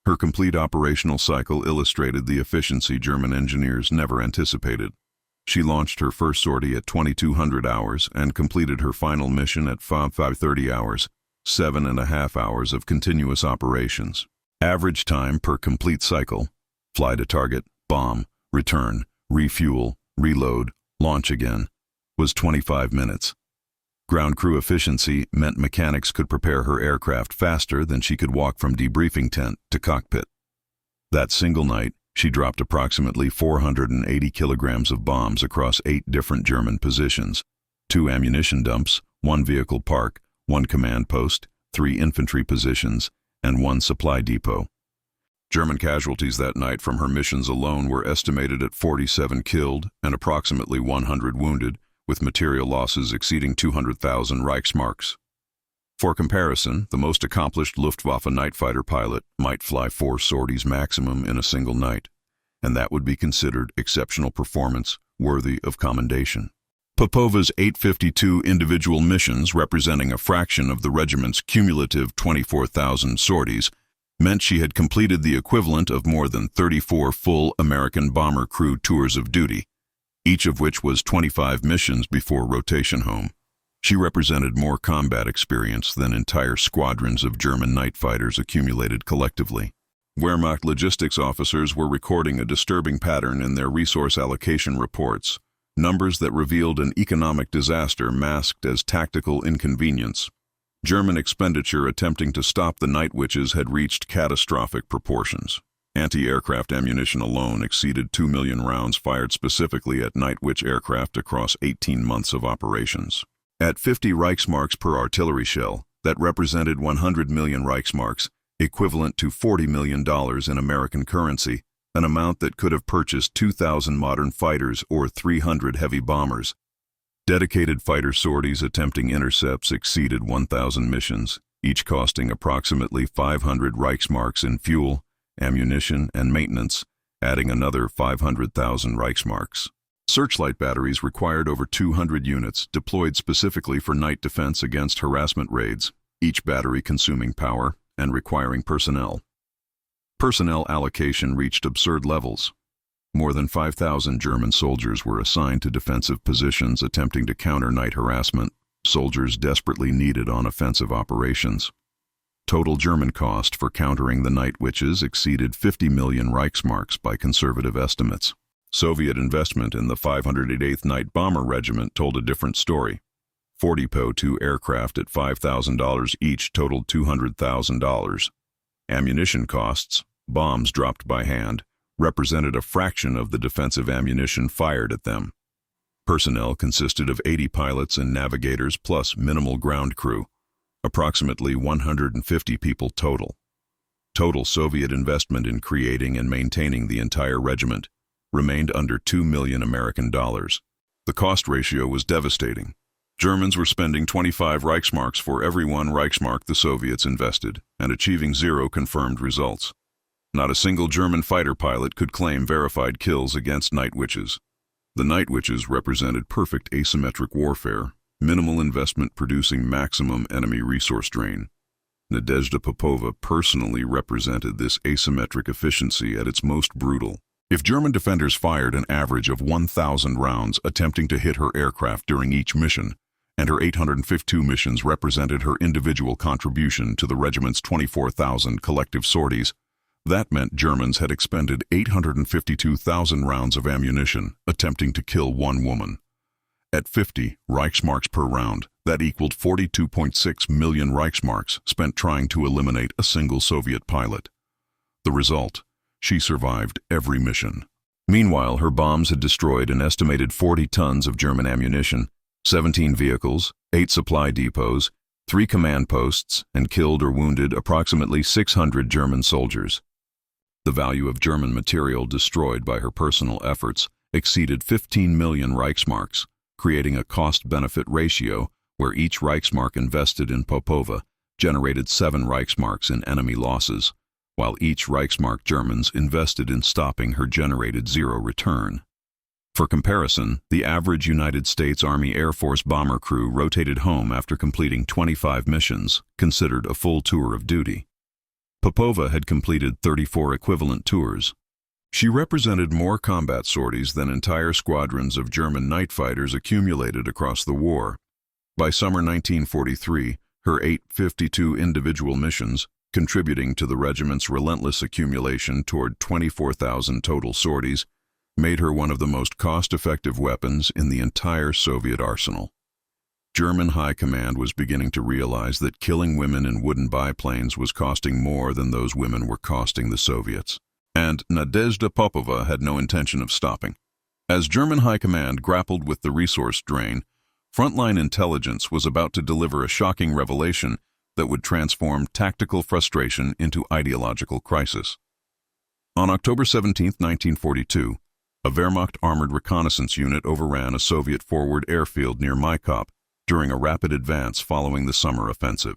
her complete operational cycle illustrated the efficiency German engineers never anticipated. She launched her first sortie at 2200 hours and completed her final mission at 530 hours, 7.5 hours of continuous operations. Average time per complete cycle: fly to target, bomb, return, refuel, reload, launch again, was 25 minutes. Ground crew efficiency meant mechanics could prepare her aircraft faster than she could walk from debriefing tent to cockpit. That single night, she dropped approximately 480 kilograms of bombs across 8 different German positions: 2 ammunition dumps, 1 vehicle park, 1 command post, 3 infantry positions, and 1 supply depot. German casualties that night from her missions alone were estimated at 47 killed and approximately 100 wounded, with material losses exceeding 200,000 Reichsmarks. For comparison, the most accomplished Luftwaffe night fighter pilot might fly 4 sorties maximum in a single night, and that would be considered exceptional performance worthy of commendation. Popova's 852 individual missions, representing a fraction of the regiment's cumulative 24,000 sorties, meant she had completed the equivalent of more than 34 full American bomber crew tours of duty, each of which was 25 missions before rotation home. She represented more combat experience than entire squadrons of German night fighters accumulated collectively. Wehrmacht logistics officers were recording a disturbing pattern in their resource allocation reports, numbers that revealed an economic disaster masked as tactical inconvenience. German expenditure attempting to stop the Night Witches had reached catastrophic proportions. Anti-aircraft ammunition alone exceeded 2 million rounds fired specifically at Night Witch aircraft across 18 months of operations. At 50 Reichsmarks per artillery shell, that represented 100 million Reichsmarks, equivalent to $40 million in American currency, an amount that could have purchased 2,000 modern fighters or 300 heavy bombers. Dedicated fighter sorties attempting intercepts exceeded 1,000 missions, each costing approximately 500 Reichsmarks in fuel, ammunition, and maintenance, adding another 500,000 Reichsmarks. Searchlight batteries required over 200 units deployed specifically for night defense against harassment raids, each battery consuming power and requiring personnel. Personnel allocation reached absurd levels. More than 5,000 German soldiers were assigned to defensive positions attempting to counter night harassment, soldiers desperately needed on offensive operations. Total German cost for countering the Night Witches exceeded 50 million Reichsmarks by conservative estimates. Soviet investment in the 588th Night Bomber Regiment told a different story. 40 POW-2 aircraft at $5,000 each totaled $200,000. Ammunition costs, bombs dropped by hand, represented a fraction of the defensive ammunition fired at them. Personnel consisted of 80 pilots and navigators plus minimal ground crew, approximately 150 people total. Total Soviet investment in creating and maintaining the entire regiment remained under $2 million American dollars. The cost ratio was devastating. Germans were spending 25 Reichsmarks for every 1 Reichsmark the Soviets invested, and achieving 0 confirmed results. Not a single German fighter pilot could claim verified kills against Night Witches. The Night Witches represented perfect asymmetric warfare, minimal investment producing maximum enemy resource drain. Nadezhda Popova personally represented this asymmetric efficiency at its most brutal. If German defenders fired an average of 1,000 rounds attempting to hit her aircraft during each mission, and her 852 missions represented her individual contribution to the regiment's 24,000 collective sorties. That meant Germans had expended 852,000 rounds of ammunition, attempting to kill one woman. At 50 Reichsmarks per round, that equaled 42.6 million Reichsmarks spent trying to eliminate a single Soviet pilot. The result: she survived every mission. Meanwhile, her bombs had destroyed an estimated 40 tons of German ammunition, 17 vehicles, 8 supply depots, 3 command posts, and killed or wounded approximately 600 German soldiers. The value of German material destroyed by her personal efforts exceeded 15 million Reichsmarks, creating a cost-benefit ratio where each Reichsmark invested in Popova generated 7 Reichsmarks in enemy losses, while each Reichsmark Germans invested in stopping her generated 0 return. For comparison, the average United States Army Air Force bomber crew rotated home after completing 25 missions, considered a full tour of duty. Popova had completed 34 equivalent tours. She represented more combat sorties than entire squadrons of German night fighters accumulated across the war. By summer 1943, her 852 individual missions, contributing to the regiment's relentless accumulation toward 24,000 total sorties, made her one of the most cost-effective weapons in the entire Soviet arsenal. German high command was beginning to realize that killing women in wooden biplanes was costing more than those women were costing the Soviets. And Nadezhda Popova had no intention of stopping. As German high command grappled with the resource drain, frontline intelligence was about to deliver a shocking revelation that would transform tactical frustration into ideological crisis. On October 17, 1942, a Wehrmacht armored reconnaissance unit overran a Soviet forward airfield near Maikop during a rapid advance following the summer offensive.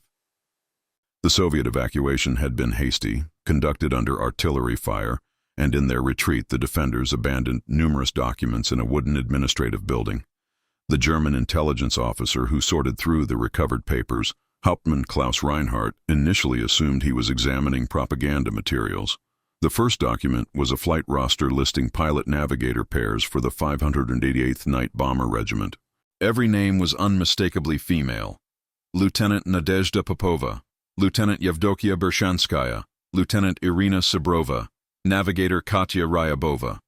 The Soviet evacuation had been hasty, conducted under artillery fire, and in their retreat the defenders abandoned numerous documents in a wooden administrative building. The German intelligence officer who sorted through the recovered papers, Hauptmann Klaus Reinhardt, initially assumed he was examining propaganda materials. The first document was a flight roster listing pilot-navigator pairs for the 588th Night Bomber Regiment. Every name was unmistakably female. Lieutenant Nadezhda Popova, Lieutenant Yevdokia Bershanskaya, Lieutenant Irina Sabrova, Navigator Katya Ryabova.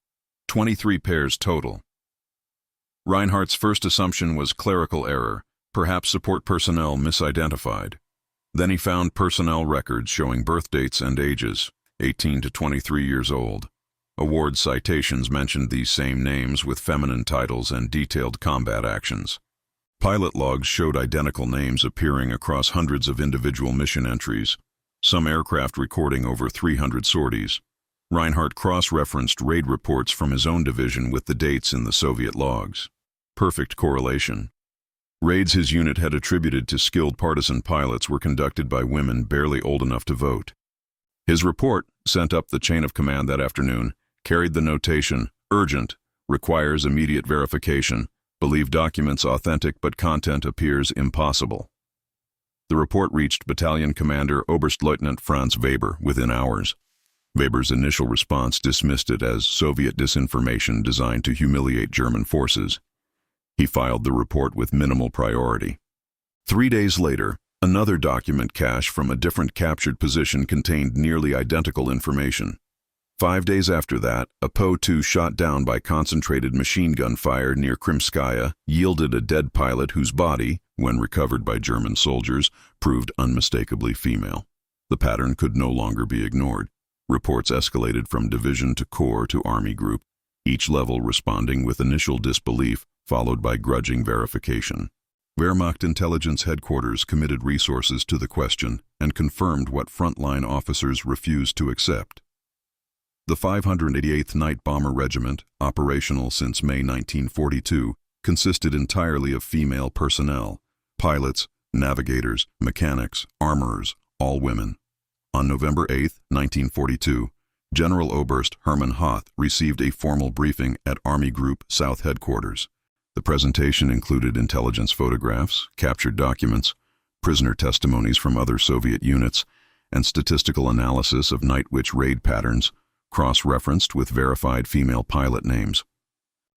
23 pairs total. Reinhardt's first assumption was clerical error, perhaps support personnel misidentified. Then he found personnel records showing birth dates and ages, 18 to 23 years old. Award citations mentioned these same names with feminine titles and detailed combat actions. Pilot logs showed identical names appearing across hundreds of individual mission entries, some aircraft recording over 300 sorties. Reinhardt cross-referenced raid reports from his own division with the dates in the Soviet logs. Perfect correlation. Raids his unit had attributed to skilled partisan pilots were conducted by women barely old enough to vote. His report, sent up the chain of command that afternoon, carried the notation, "Urgent, requires immediate verification, believe documents authentic but content appears impossible." The report reached Battalion Commander Oberstleutnant Franz Weber within hours. Weber's initial response dismissed it as Soviet disinformation designed to humiliate German forces. He filed the report with minimal priority. 3 days later, another document cache from a different captured position contained nearly identical information. 5 days after that, a POW shot down by concentrated machine gun fire near Krimskaya yielded a dead pilot whose body, when recovered by German soldiers, proved unmistakably female. The pattern could no longer be ignored. Reports escalated from division to corps to army group, each level responding with initial disbelief followed by grudging verification. Wehrmacht Intelligence Headquarters committed resources to the question and confirmed what frontline officers refused to accept. The 588th Night Bomber Regiment, operational since May 1942, consisted entirely of female personnel, pilots, navigators, mechanics, armorers, all women. On November 8, 1942, General Oberst Hermann Hoth received a formal briefing at Army Group South Headquarters. The presentation included intelligence photographs, captured documents, prisoner testimonies from other Soviet units, and statistical analysis of Night Witch raid patterns, cross-referenced with verified female pilot names.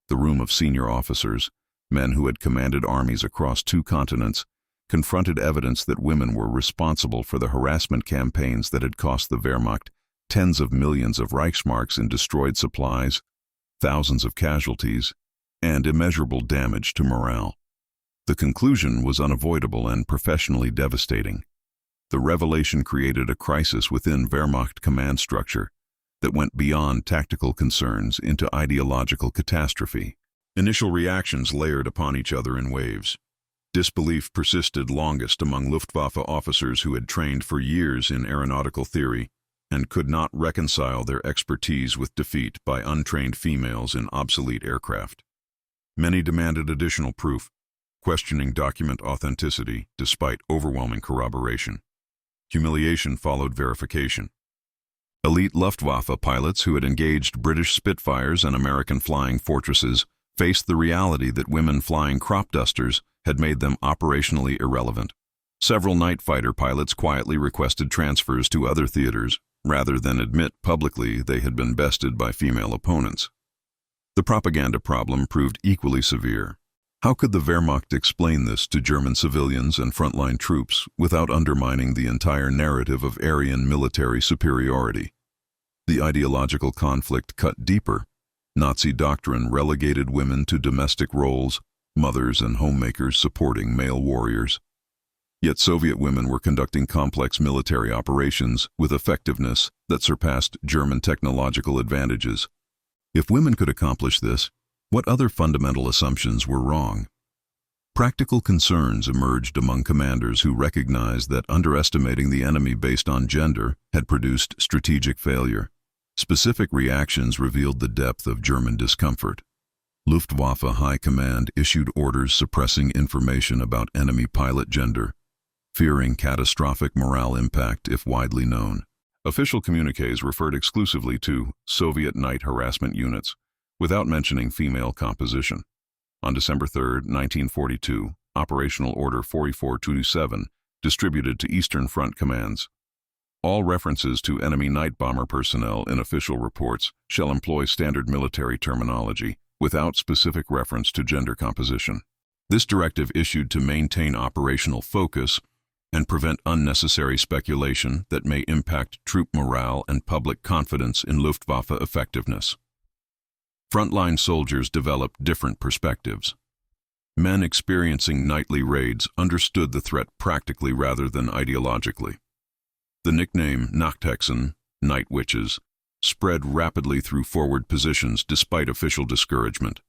The room of senior officers, men who had commanded armies across 2 continents, confronted evidence that women were responsible for the harassment campaigns that had cost the Wehrmacht tens of millions of Reichsmarks in destroyed supplies, thousands of casualties, and immeasurable damage to morale. The conclusion was unavoidable and professionally devastating. The revelation created a crisis within Wehrmacht command structure that went beyond tactical concerns into ideological catastrophe. Initial reactions layered upon each other in waves. Disbelief persisted longest among Luftwaffe officers who had trained for years in aeronautical theory and could not reconcile their expertise with defeat by untrained females in obsolete aircraft. Many demanded additional proof, questioning document authenticity despite overwhelming corroboration. Humiliation followed verification. Elite Luftwaffe pilots who had engaged British Spitfires and American Flying Fortresses faced the reality that women flying crop dusters had made them operationally irrelevant. Several night fighter pilots quietly requested transfers to other theaters, rather than admit publicly they had been bested by female opponents. The propaganda problem proved equally severe. How could the Wehrmacht explain this to German civilians and frontline troops without undermining the entire narrative of Aryan military superiority? The ideological conflict cut deeper. Nazi doctrine relegated women to domestic roles, mothers and homemakers supporting male warriors. Yet Soviet women were conducting complex military operations with effectiveness that surpassed German technological advantages. If women could accomplish this, what other fundamental assumptions were wrong? Practical concerns emerged among commanders who recognized that underestimating the enemy based on gender had produced strategic failure. Specific reactions revealed the depth of German discomfort. Luftwaffe High Command issued orders suppressing information about enemy pilot gender, fearing catastrophic morale impact if widely known. Official communiques referred exclusively to Soviet night harassment units, without mentioning female composition. On December 3, 1942, Operational Order 44227 distributed to Eastern Front commands. All references to enemy night bomber personnel in official reports shall employ standard military terminology, without specific reference to gender composition. This directive issued to maintain operational focus and prevent unnecessary speculation that may impact troop morale and public confidence in Luftwaffe effectiveness. Frontline soldiers developed different perspectives. Men experiencing nightly raids understood the threat practically rather than ideologically. The nickname Nachthexen, night witches, spread rapidly through forward positions despite official discouragement.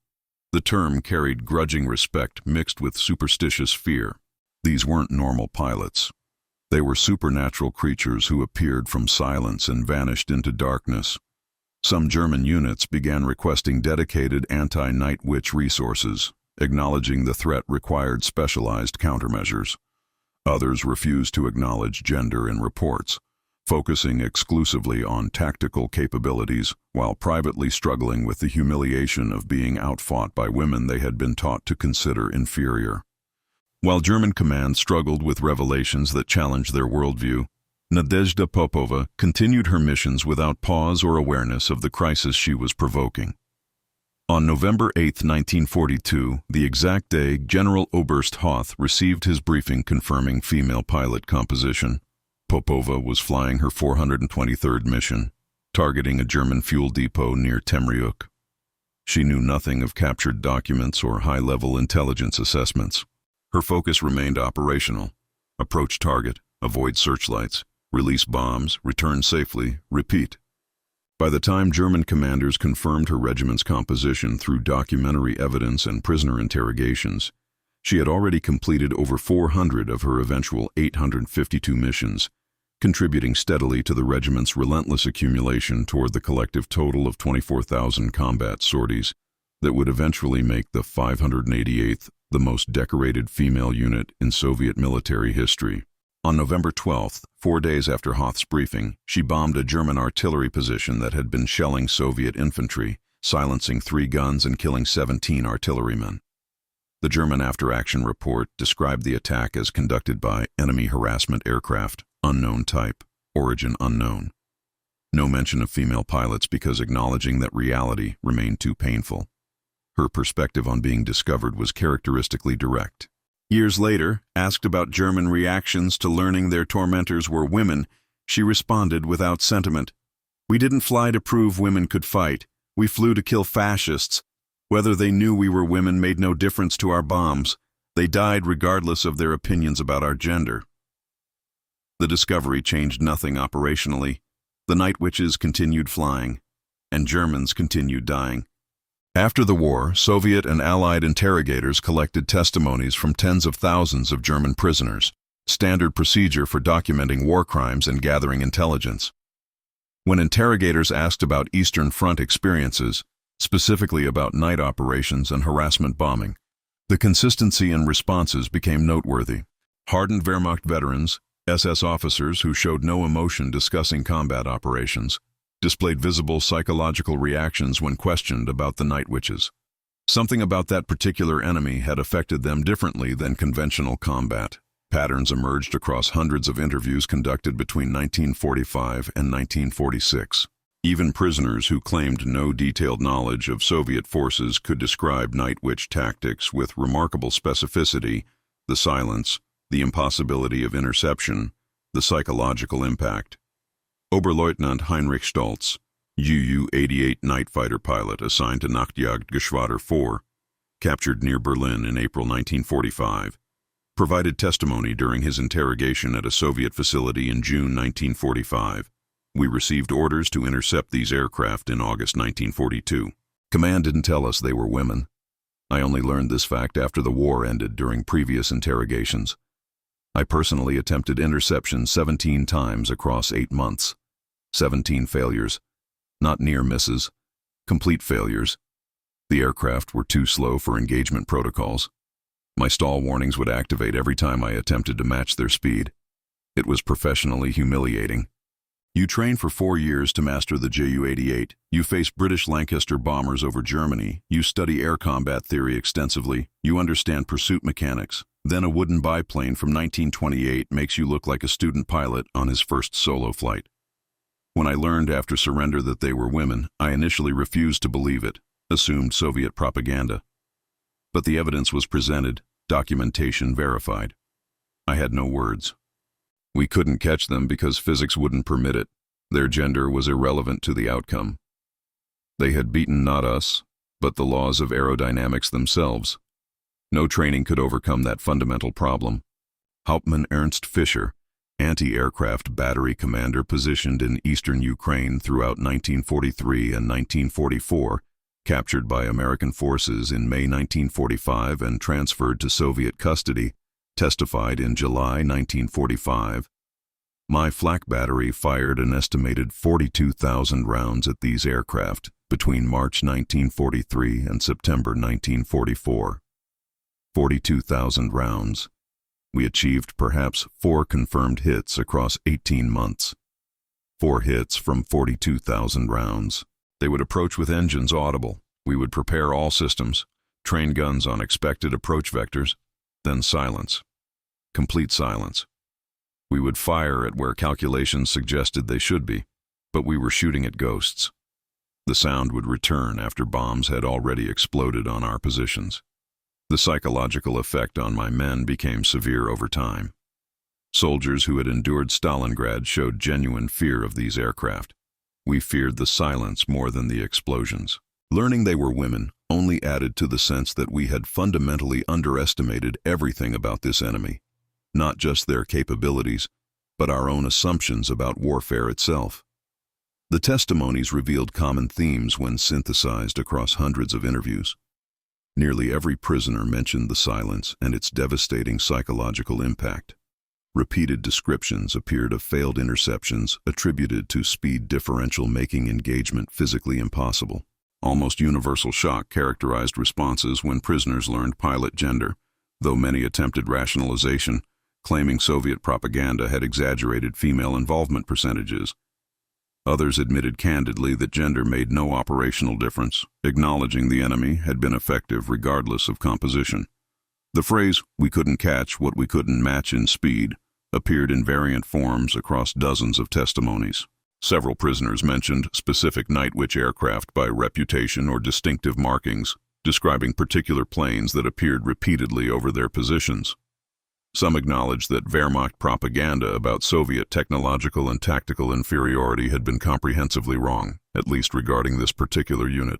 The term carried grudging respect mixed with superstitious fear. These weren't normal pilots. They were supernatural creatures who appeared from silence and vanished into darkness. Some German units began requesting dedicated anti-night witch resources, acknowledging the threat required specialized countermeasures. Others refused to acknowledge gender in reports, focusing exclusively on tactical capabilities while privately struggling with the humiliation of being outfought by women they had been taught to consider inferior. While German command struggled with revelations that challenged their worldview, Nadezhda Popova continued her missions without pause or awareness of the crisis she was provoking. On November 8, 1942, the exact day General Oberst Hoth received his briefing confirming female pilot composition, Popova was flying her 423rd mission, targeting a German fuel depot near Temriuk. She knew nothing of captured documents or high-level intelligence assessments. Her focus remained operational. Approach target, avoid searchlights, release bombs, return safely, repeat. By the time German commanders confirmed her regiment's composition through documentary evidence and prisoner interrogations, she had already completed over 400 of her eventual 852 missions, contributing steadily to the regiment's relentless accumulation toward the collective total of 24,000 combat sorties that would eventually make the 588th the most decorated female unit in Soviet military history. On November 12th, 4 days after Hoth's briefing, she bombed a German artillery position that had been shelling Soviet infantry, silencing 3 guns and killing 17 artillerymen. The German after-action report described the attack as conducted by enemy harassment aircraft, unknown type, origin unknown. No mention of female pilots because acknowledging that reality remained too painful. Her perspective on being discovered was characteristically direct. Years later, asked about German reactions to learning their tormentors were women, she responded without sentiment. "We didn't fly to prove women could fight. We flew to kill fascists. Whether they knew we were women made no difference to our bombs. They died regardless of their opinions about our gender." The discovery changed nothing operationally. The night witches continued flying, and Germans continued dying. After the war, Soviet and Allied interrogators collected testimonies from tens of thousands of German prisoners, standard procedure for documenting war crimes and gathering intelligence. When interrogators asked about Eastern Front experiences, specifically about night operations and harassment bombing, the consistency in responses became noteworthy. Hardened Wehrmacht veterans, SS officers who showed no emotion discussing combat operations, displayed visible psychological reactions when questioned about the night witches. Something about that particular enemy had affected them differently than conventional combat. Patterns emerged across hundreds of interviews conducted between 1945 and 1946. Even prisoners who claimed no detailed knowledge of Soviet forces could describe night witch tactics with remarkable specificity: the silence, the impossibility of interception, the psychological impact. Oberleutnant Heinrich Stolz, UU-88 night fighter pilot assigned to Nachtjagdgeschwader 4, captured near Berlin in April 1945, provided testimony during his interrogation at a Soviet facility in June 1945. "We received orders to intercept these aircraft in August 1942. Command didn't tell us they were women. I only learned this fact after the war ended during previous interrogations. I personally attempted interception 17 times across 8 months. 17 failures. Not near misses. Complete failures. The aircraft were too slow for engagement protocols. My stall warnings would activate every time I attempted to match their speed. It was professionally humiliating. You train for 4 years to master the Ju-88. You face British Lancaster bombers over Germany. You study air combat theory extensively. You understand pursuit mechanics. Then a wooden biplane from 1928 makes you look like a student pilot on his first solo flight. When I learned after surrender that they were women, I initially refused to believe it, assumed Soviet propaganda. But the evidence was presented, documentation verified. I had no words. We couldn't catch them because physics wouldn't permit it. Their gender was irrelevant to the outcome. They had beaten not us, but the laws of aerodynamics themselves. No training could overcome that fundamental problem. Hauptmann Ernst Fischer, anti-aircraft battery commander positioned in eastern Ukraine throughout 1943 and 1944, captured by American forces in May 1945 and transferred to Soviet custody, testified in July 1945. "My flak battery fired an estimated 42,000 rounds at these aircraft between March 1943 and September 1944. 42,000 rounds. We achieved perhaps 4 confirmed hits across 18 months. 4 hits from 42,000 rounds. They would approach with engines audible. We would prepare all systems, train guns on expected approach vectors, then silence. Complete silence. We would fire at where calculations suggested they should be, but we were shooting at ghosts. The sound would return after bombs had already exploded on our positions. The psychological effect on my men became severe over time. Soldiers who had endured Stalingrad showed genuine fear of these aircraft. We feared the silence more than the explosions. Learning they were women only added to the sense that we had fundamentally underestimated everything about this enemy. Not just their capabilities, but our own assumptions about warfare itself. The testimonies revealed common themes when synthesized across hundreds of interviews. Nearly every prisoner mentioned the silence and its devastating psychological impact. Repeated descriptions appeared of failed interceptions attributed to speed differential making engagement physically impossible. Almost universal shock characterized responses when prisoners learned pilot gender, though many attempted rationalization, claiming Soviet propaganda had exaggerated female involvement percentages. Others admitted candidly that gender made no operational difference, acknowledging the enemy had been effective regardless of composition. The phrase, "we couldn't catch what we couldn't match in speed," appeared in variant forms across dozens of testimonies. Several prisoners mentioned specific night witch aircraft by reputation or distinctive markings, describing particular planes that appeared repeatedly over their positions. Some acknowledged that Wehrmacht propaganda about Soviet technological and tactical inferiority had been comprehensively wrong, at least regarding this particular unit.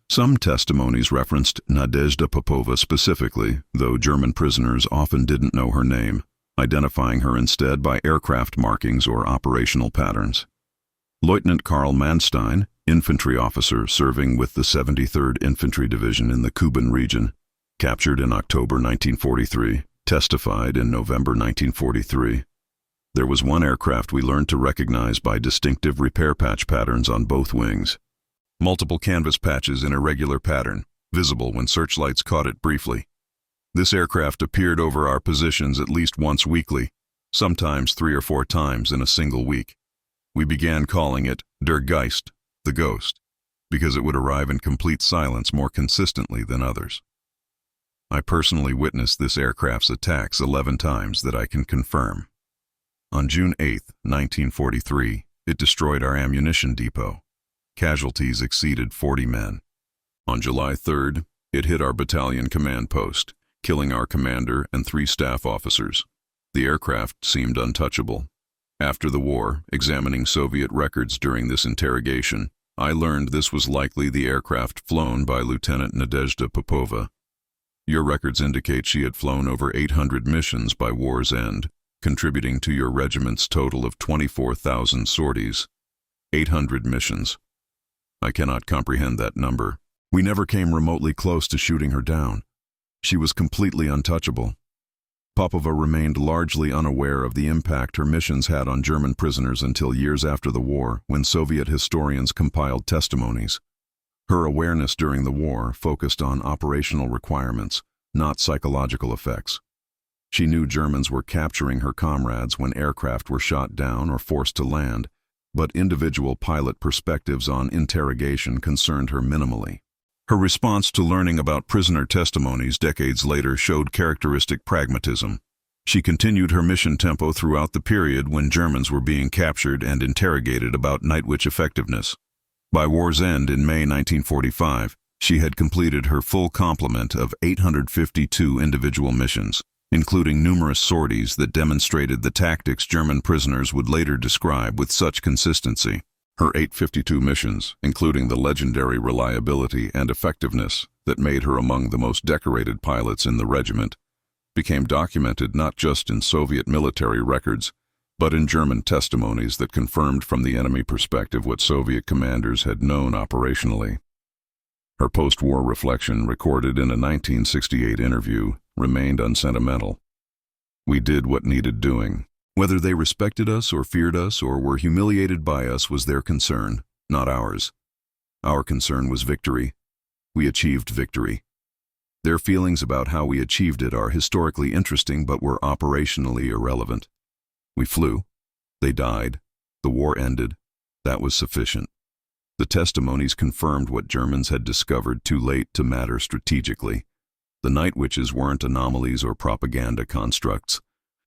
Some testimonies referenced Nadezhda Popova specifically, though German prisoners often didn't know her name, identifying her instead by aircraft markings or operational patterns. Lieutenant Karl Manstein, infantry officer serving with the 73rd Infantry Division in the Kuban region, captured in October 1943, testified in November 1943. There was one aircraft we learned to recognize by distinctive repair patch patterns on both wings. Multiple canvas patches in irregular pattern, visible when searchlights caught it briefly. This aircraft appeared over our positions at least once weekly, sometimes 3 or 4 times in a single week. We began calling it Der Geist, the ghost, because it would arrive in complete silence more consistently than others. I personally witnessed this aircraft's attacks 11 times that I can confirm. On June 8, 1943, it destroyed our ammunition depot. Casualties exceeded 40 men. On July 3rd, it hit our battalion command post, killing our commander and 3 staff officers. The aircraft seemed untouchable. After the war, examining Soviet records during this interrogation, I learned this was likely the aircraft flown by Lieutenant Nadezhda Popova. Your records indicate she had flown over 800 missions by war's end, contributing to your regiment's total of 24,000 sorties. 800 missions. I cannot comprehend that number. We never came remotely close to shooting her down. She was completely untouchable. Popova remained largely unaware of the impact her missions had on German prisoners until years after the war, when Soviet historians compiled testimonies. Her awareness during the war focused on operational requirements, not psychological effects. She knew Germans were capturing her comrades when aircraft were shot down or forced to land, but individual pilot perspectives on interrogation concerned her minimally. Her response to learning about prisoner testimonies decades later showed characteristic pragmatism. She continued her mission tempo throughout the period when Germans were being captured and interrogated about night witch effectiveness. By war's end in May 1945, she had completed her full complement of 852 individual missions, including numerous sorties that demonstrated the tactics German prisoners would later describe with such consistency. Her 852 missions, including the legendary reliability and effectiveness that made her among the most decorated pilots in the regiment, became documented not just in Soviet military records, but in German testimonies that confirmed from the enemy perspective what Soviet commanders had known operationally. Her post-war reflection, recorded in a 1968 interview, remained unsentimental. We did what needed doing. Whether they respected us or feared us or were humiliated by us was their concern, not ours. Our concern was victory. We achieved victory. Their feelings about how we achieved it are historically interesting but were operationally irrelevant. We flew. They died. The war ended. That was sufficient. The testimonies confirmed what Germans had discovered too late to matter strategically. The night witches weren't anomalies or propaganda constructs.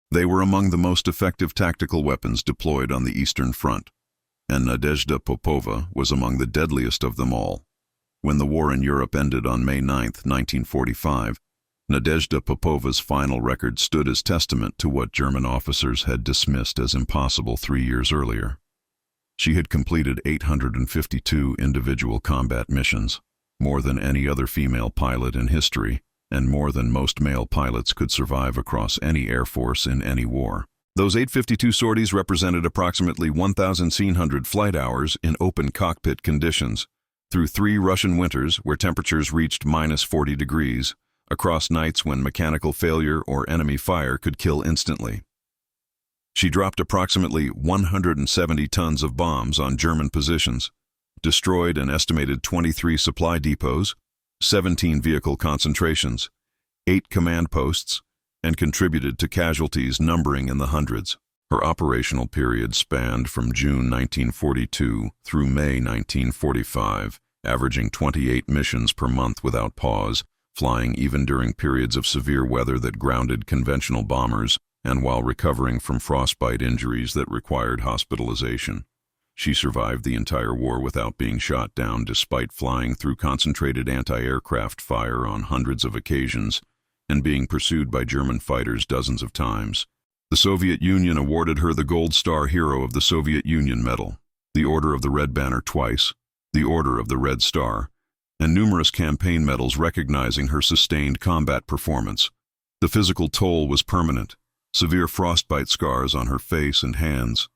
They were among the most effective tactical weapons deployed on the Eastern Front, and Nadezhda Popova was among the deadliest of them all. When the war in Europe ended on May 9, 1945, Nadezhda Popova's final record stood as testament to what German officers had dismissed as impossible 3 years earlier. She had completed 852 individual combat missions, more than any other female pilot in history, and more than most male pilots could survive across any air force in any war. Those 852 sorties represented approximately 1,700 flight hours in open cockpit conditions, through 3 Russian winters where temperatures reached -40 degrees, across nights when mechanical failure or enemy fire could kill instantly. She dropped approximately 170 tons of bombs on German positions, destroyed an estimated 23 supply depots, 17 vehicle concentrations, 8 command posts, and contributed to casualties numbering in the hundreds. Her operational period spanned from June 1942 through May 1945, averaging 28 missions per month without pause, flying even during periods of severe weather that grounded conventional bombers and while recovering from frostbite injuries that required hospitalization. She survived the entire war without being shot down despite flying through concentrated anti-aircraft fire on hundreds of occasions and being pursued by German fighters dozens of times. The Soviet Union awarded her the Gold Star Hero of the Soviet Union Medal, the Order of the Red Banner twice, the Order of the Red Star, and numerous campaign medals recognizing her sustained combat performance. The physical toll was permanent: severe frostbite scars on her face and hands,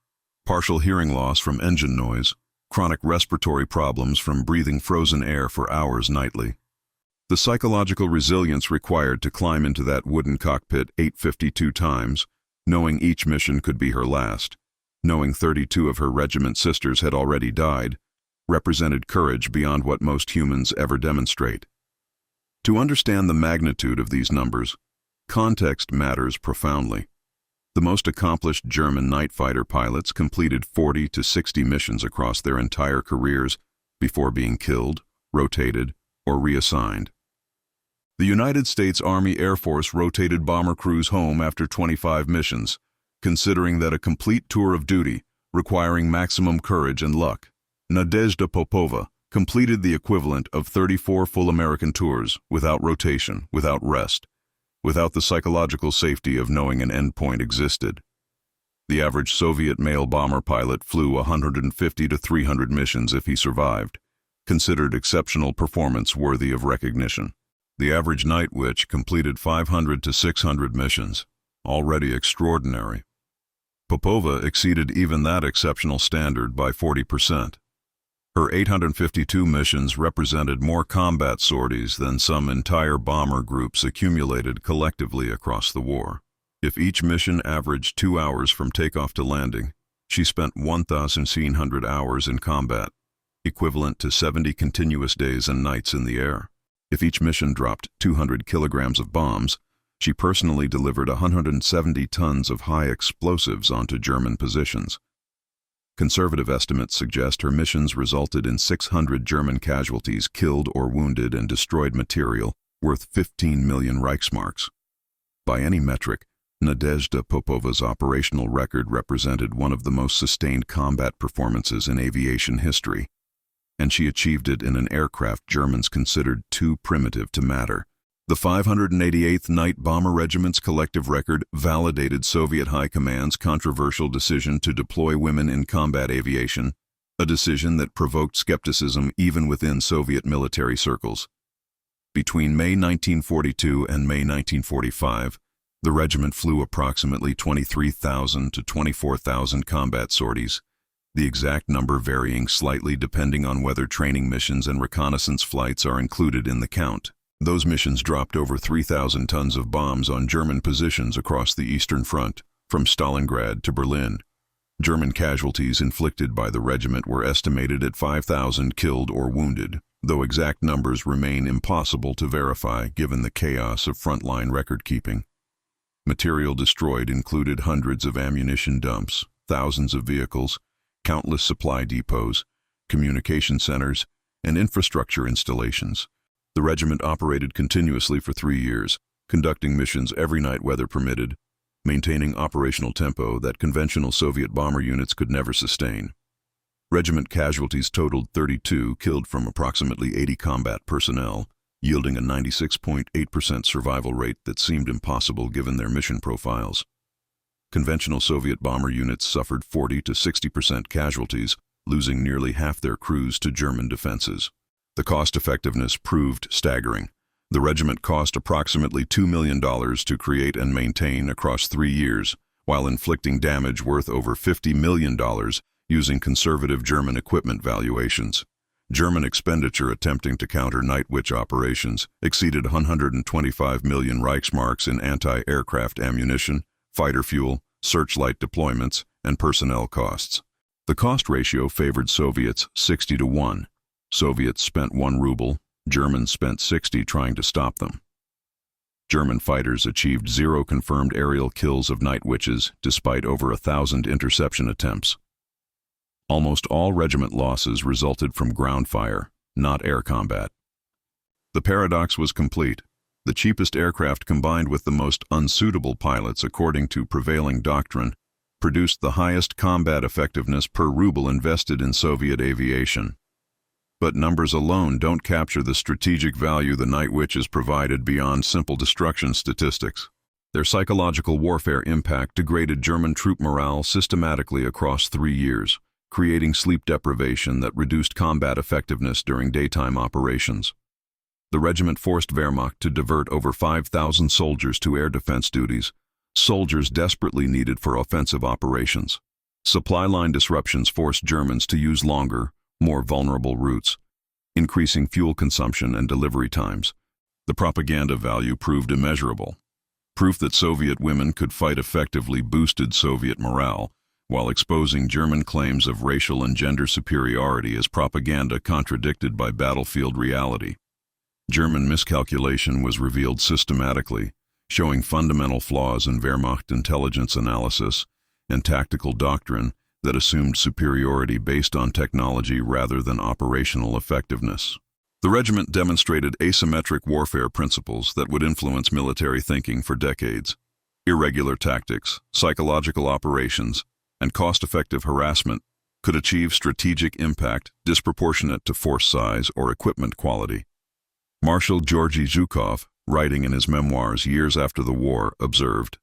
partial hearing loss from engine noise, chronic respiratory problems from breathing frozen air for hours nightly. The psychological resilience required to climb into that wooden cockpit 852 times, knowing each mission could be her last, knowing 32 of her regiment sisters had already died, represented courage beyond what most humans ever demonstrate. To understand the magnitude of these numbers, context matters profoundly. The most accomplished German night fighter pilots completed 40 to 60 missions across their entire careers before being killed, rotated, or reassigned. The United States Army Air Force rotated bomber crews home after 25 missions, considering that a complete tour of duty, requiring maximum courage and luck. Nadezhda Popova completed the equivalent of 34 full American tours without rotation, without rest, without the psychological safety of knowing an endpoint existed. The average Soviet male bomber pilot flew 150 to 300 missions if he survived, considered exceptional performance worthy of recognition. The average night witch completed 500 to 600 missions, already extraordinary. Popova exceeded even that exceptional standard by 40%. Her 852 missions represented more combat sorties than some entire bomber groups accumulated collectively across the war. If each mission averaged 2 hours from takeoff to landing, she spent 1,700 hours in combat, equivalent to 70 continuous days and nights in the air. If each mission dropped 200 kilograms of bombs, she personally delivered 170 tons of high explosives onto German positions. Conservative estimates suggest her missions resulted in 600 German casualties, killed or wounded, and destroyed material worth 15 million Reichsmarks. By any metric, Nadezhda Popova's operational record represented one of the most sustained combat performances in aviation history, and she achieved it in an aircraft Germans considered too primitive to matter. The 588th Night Bomber Regiment's collective record validated Soviet High Command's controversial decision to deploy women in combat aviation, a decision that provoked skepticism even within Soviet military circles. Between May 1942 and May 1945, the regiment flew approximately 23,000 to 24,000 combat sorties, the exact number varying slightly depending on whether training missions and reconnaissance flights are included in the count. Those missions dropped over 3,000 tons of bombs on German positions across the Eastern Front, from Stalingrad to Berlin. German casualties inflicted by the regiment were estimated at 5,000 killed or wounded, though exact numbers remain impossible to verify given the chaos of frontline record-keeping. Material destroyed included hundreds of ammunition dumps, thousands of vehicles, countless supply depots, communication centers, and infrastructure installations. The regiment operated continuously for 3 years, conducting missions every night weather permitted, maintaining operational tempo that conventional Soviet bomber units could never sustain. Regiment casualties totaled 32, killed from approximately 80 combat personnel, yielding a 96.8% survival rate that seemed impossible given their mission profiles. Conventional Soviet bomber units suffered 40 to 60% casualties, losing nearly half their crews to German defenses. The cost-effectiveness proved staggering. The regiment cost approximately $2 million to create and maintain across 3 years, while inflicting damage worth over $50 million using conservative German equipment valuations. German expenditure attempting to counter Night Witch operations exceeded 125 million Reichsmarks in anti-aircraft ammunition, fighter fuel, searchlight deployments, and personnel costs. The cost ratio favored Soviets 60 to 1. Soviets spent 1 ruble, Germans spent 60 trying to stop them. German fighters achieved 0 confirmed aerial kills of Night Witches despite over 1,000 interception attempts. Almost all regiment losses resulted from ground fire, not air combat. The paradox was complete. The cheapest aircraft combined with the most unsuitable pilots according to prevailing doctrine produced the highest combat effectiveness per ruble invested in Soviet aviation. But numbers alone don't capture the strategic value the Night Witches provided beyond simple destruction statistics. Their psychological warfare impact degraded German troop morale systematically across 3 years, creating sleep deprivation that reduced combat effectiveness during daytime operations. The regiment forced Wehrmacht to divert over 5,000 soldiers to air defense duties, soldiers desperately needed for offensive operations. Supply line disruptions forced Germans to use longer, more vulnerable routes, increasing fuel consumption and delivery times. The propaganda value proved immeasurable. Proof that Soviet women could fight effectively boosted Soviet morale, while exposing German claims of racial and gender superiority as propaganda contradicted by battlefield reality. German miscalculation was revealed systematically, showing fundamental flaws in Wehrmacht intelligence analysis and tactical doctrine that assumed superiority based on technology rather than operational effectiveness. The regiment demonstrated asymmetric warfare principles that would influence military thinking for decades. Irregular tactics, psychological operations, and cost-effective harassment could achieve strategic impact disproportionate to force size or equipment quality. Marshal Georgy Zhukov, writing in his memoirs years after the war, observed,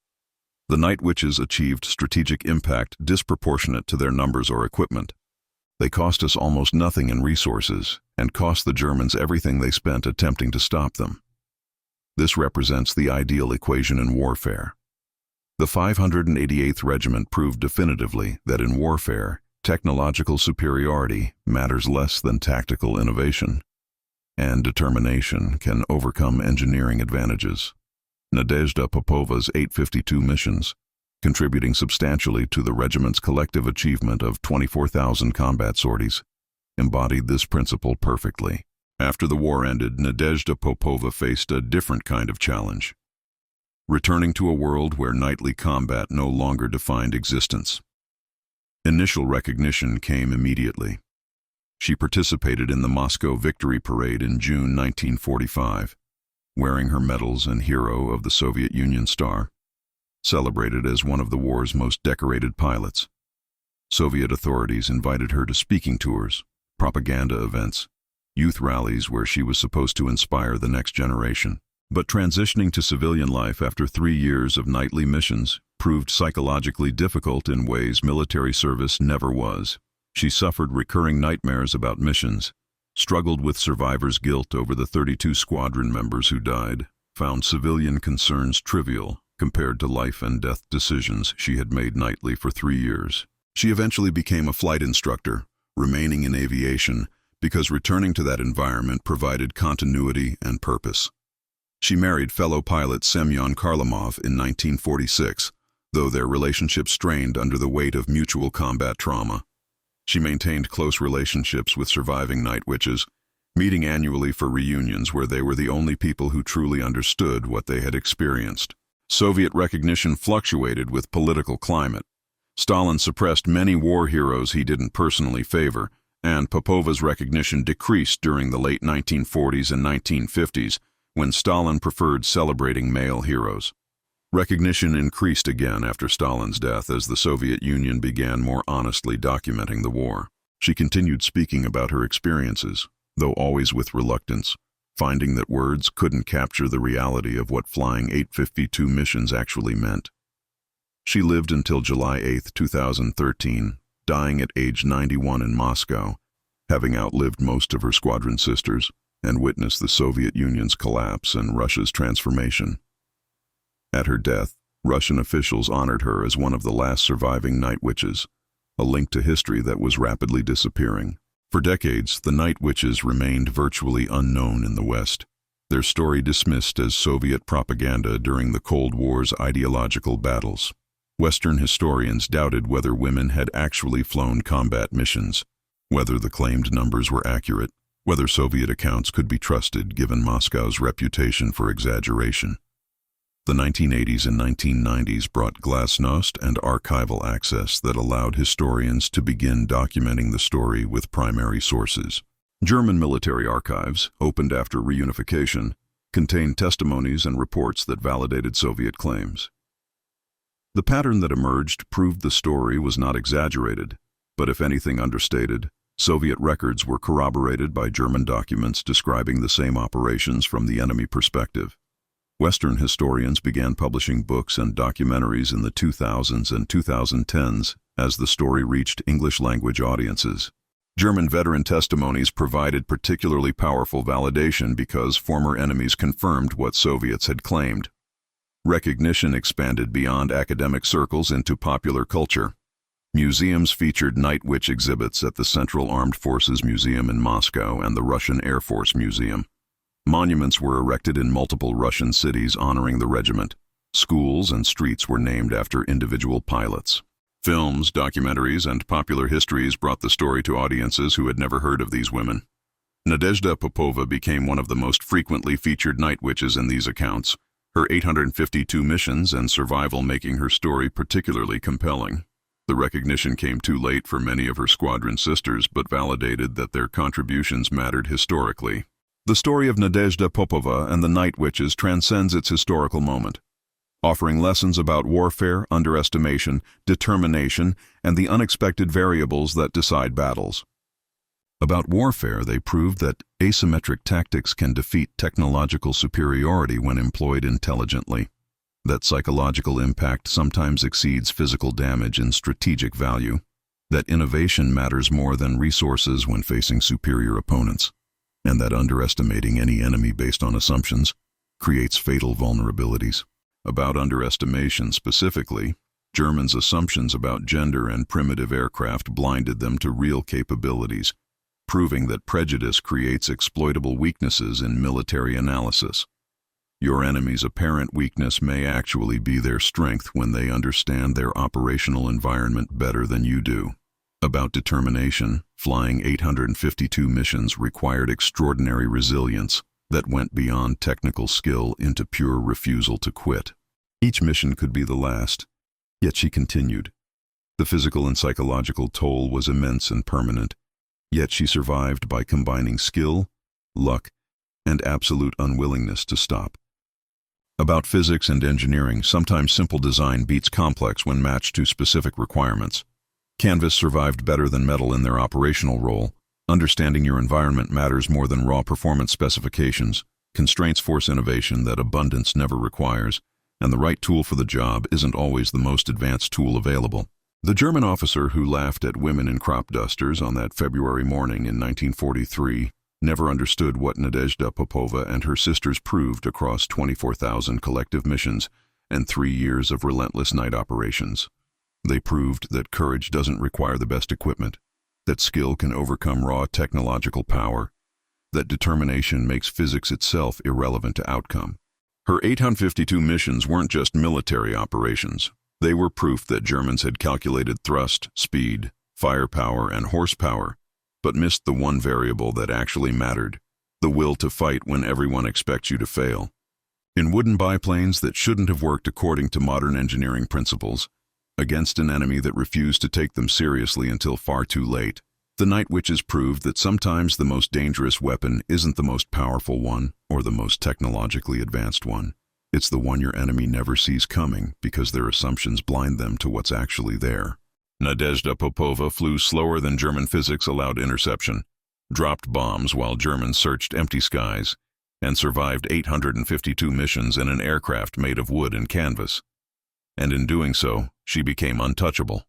"The Night Witches achieved strategic impact disproportionate to their numbers or equipment. They cost us almost nothing in resources and cost the Germans everything they spent attempting to stop them." This represents the ideal equation in warfare. The 588th Regiment proved definitively that in warfare, technological superiority matters less than tactical innovation, and determination can overcome engineering advantages. Nadezhda Popova's 852 missions, contributing substantially to the regiment's collective achievement of 24,000 combat sorties, embodied this principle perfectly. After the war ended, Nadezhda Popova faced a different kind of challenge, returning to a world where nightly combat no longer defined existence. Initial recognition came immediately. She participated in the Moscow Victory Parade in June 1945, wearing her medals and Hero of the Soviet Union star, celebrated as one of the war's most decorated pilots. Soviet authorities invited her to speaking tours, propaganda events, youth rallies where she was supposed to inspire the next generation. But transitioning to civilian life after 3 years of nightly missions proved psychologically difficult in ways military service never was. She suffered recurring nightmares about missions, struggled with survivor's guilt over the 32 squadron members who died, found civilian concerns trivial compared to life and death decisions she had made nightly for 3 years. She eventually became a flight instructor, remaining in aviation because returning to that environment provided continuity and purpose. She married fellow pilot Semyon Kharlamov in 1946, though their relationship strained under the weight of mutual combat trauma. She maintained close relationships with surviving Night Witches, meeting annually for reunions where they were the only people who truly understood what they had experienced. Soviet recognition fluctuated with political climate. Stalin suppressed many war heroes he didn't personally favor, and Popova's recognition decreased during the late 1940s and 1950s, when Stalin preferred celebrating male heroes. Recognition increased again after Stalin's death as the Soviet Union began more honestly documenting the war. She continued speaking about her experiences, though always with reluctance, finding that words couldn't capture the reality of what flying 852 missions actually meant. She lived until July 8, 2013, dying at age 91 in Moscow, having outlived most of her squadron sisters and witnessed the Soviet Union's collapse and Russia's transformation. At her death, Russian officials honored her as one of the last surviving Night Witches, a link to history that was rapidly disappearing. For decades, the Night Witches remained virtually unknown in the West, their story dismissed as Soviet propaganda during the Cold War's ideological battles. Western historians doubted whether women had actually flown combat missions, whether the claimed numbers were accurate, whether Soviet accounts could be trusted given Moscow's reputation for exaggeration. The 1980s and 1990s brought glasnost and archival access that allowed historians to begin documenting the story with primary sources. German military archives, opened after reunification, contained testimonies and reports that validated Soviet claims. The pattern that emerged proved the story was not exaggerated, but if anything understated. Soviet records were corroborated by German documents describing the same operations from the enemy perspective. Western historians began publishing books and documentaries in the 2000s and 2010s as the story reached English-language audiences. German veteran testimonies provided particularly powerful validation because former enemies confirmed what Soviets had claimed. Recognition expanded beyond academic circles into popular culture. Museums featured Night Witch exhibits at the Central Armed Forces Museum in Moscow and the Russian Air Force Museum. Monuments were erected in multiple Russian cities honoring the regiment. Schools and streets were named after individual pilots. Films, documentaries, and popular histories brought the story to audiences who had never heard of these women. Nadezhda Popova became one of the most frequently featured night witches in these accounts, her 852 missions and survival making her story particularly compelling. The recognition came too late for many of her squadron sisters, but validated that their contributions mattered historically. The story of Nadezhda Popova and the Night Witches transcends its historical moment, offering lessons about warfare, underestimation, determination, and the unexpected variables that decide battles. About warfare, they proved that asymmetric tactics can defeat technological superiority when employed intelligently. That psychological impact sometimes exceeds physical damage in strategic value, that innovation matters more than resources when facing superior opponents, and that underestimating any enemy based on assumptions creates fatal vulnerabilities. About underestimation specifically, Germans' assumptions about gender and primitive aircraft blinded them to real capabilities, proving that prejudice creates exploitable weaknesses in military analysis. Your enemy's apparent weakness may actually be their strength when they understand their operational environment better than you do. About determination, flying 852 missions required extraordinary resilience that went beyond technical skill into pure refusal to quit. Each mission could be the last, yet she continued. The physical and psychological toll was immense and permanent, yet she survived by combining skill, luck, and absolute unwillingness to stop. About physics and engineering, sometimes simple design beats complex when matched to specific requirements. Canvas survived better than metal in their operational role. Understanding your environment matters more than raw performance specifications. Constraints force innovation that abundance never requires, and the right tool for the job isn't always the most advanced tool available. The German officer who laughed at women in crop dusters on that February morning in 1943 never understood what Nadezhda Popova and her sisters proved across 24,000 collective missions and 3 years of relentless night operations. They proved that courage doesn't require the best equipment, that skill can overcome raw technological power, that determination makes physics itself irrelevant to outcome. Her 852 missions weren't just military operations. They were proof that Germans had calculated thrust, speed, firepower, and horsepower, but missed the one variable that actually mattered, the will to fight when everyone expects you to fail. In wooden biplanes that shouldn't have worked according to modern engineering principles, against an enemy that refused to take them seriously until far too late, the Night Witches proved that sometimes the most dangerous weapon isn't the most powerful one or the most technologically advanced one. It's the one your enemy never sees coming because their assumptions blind them to what's actually there. Nadezhda Popova flew slower than German physics allowed interception, dropped bombs while Germans searched empty skies, and survived 852 missions in an aircraft made of wood and canvas. And in doing so, she became untouchable.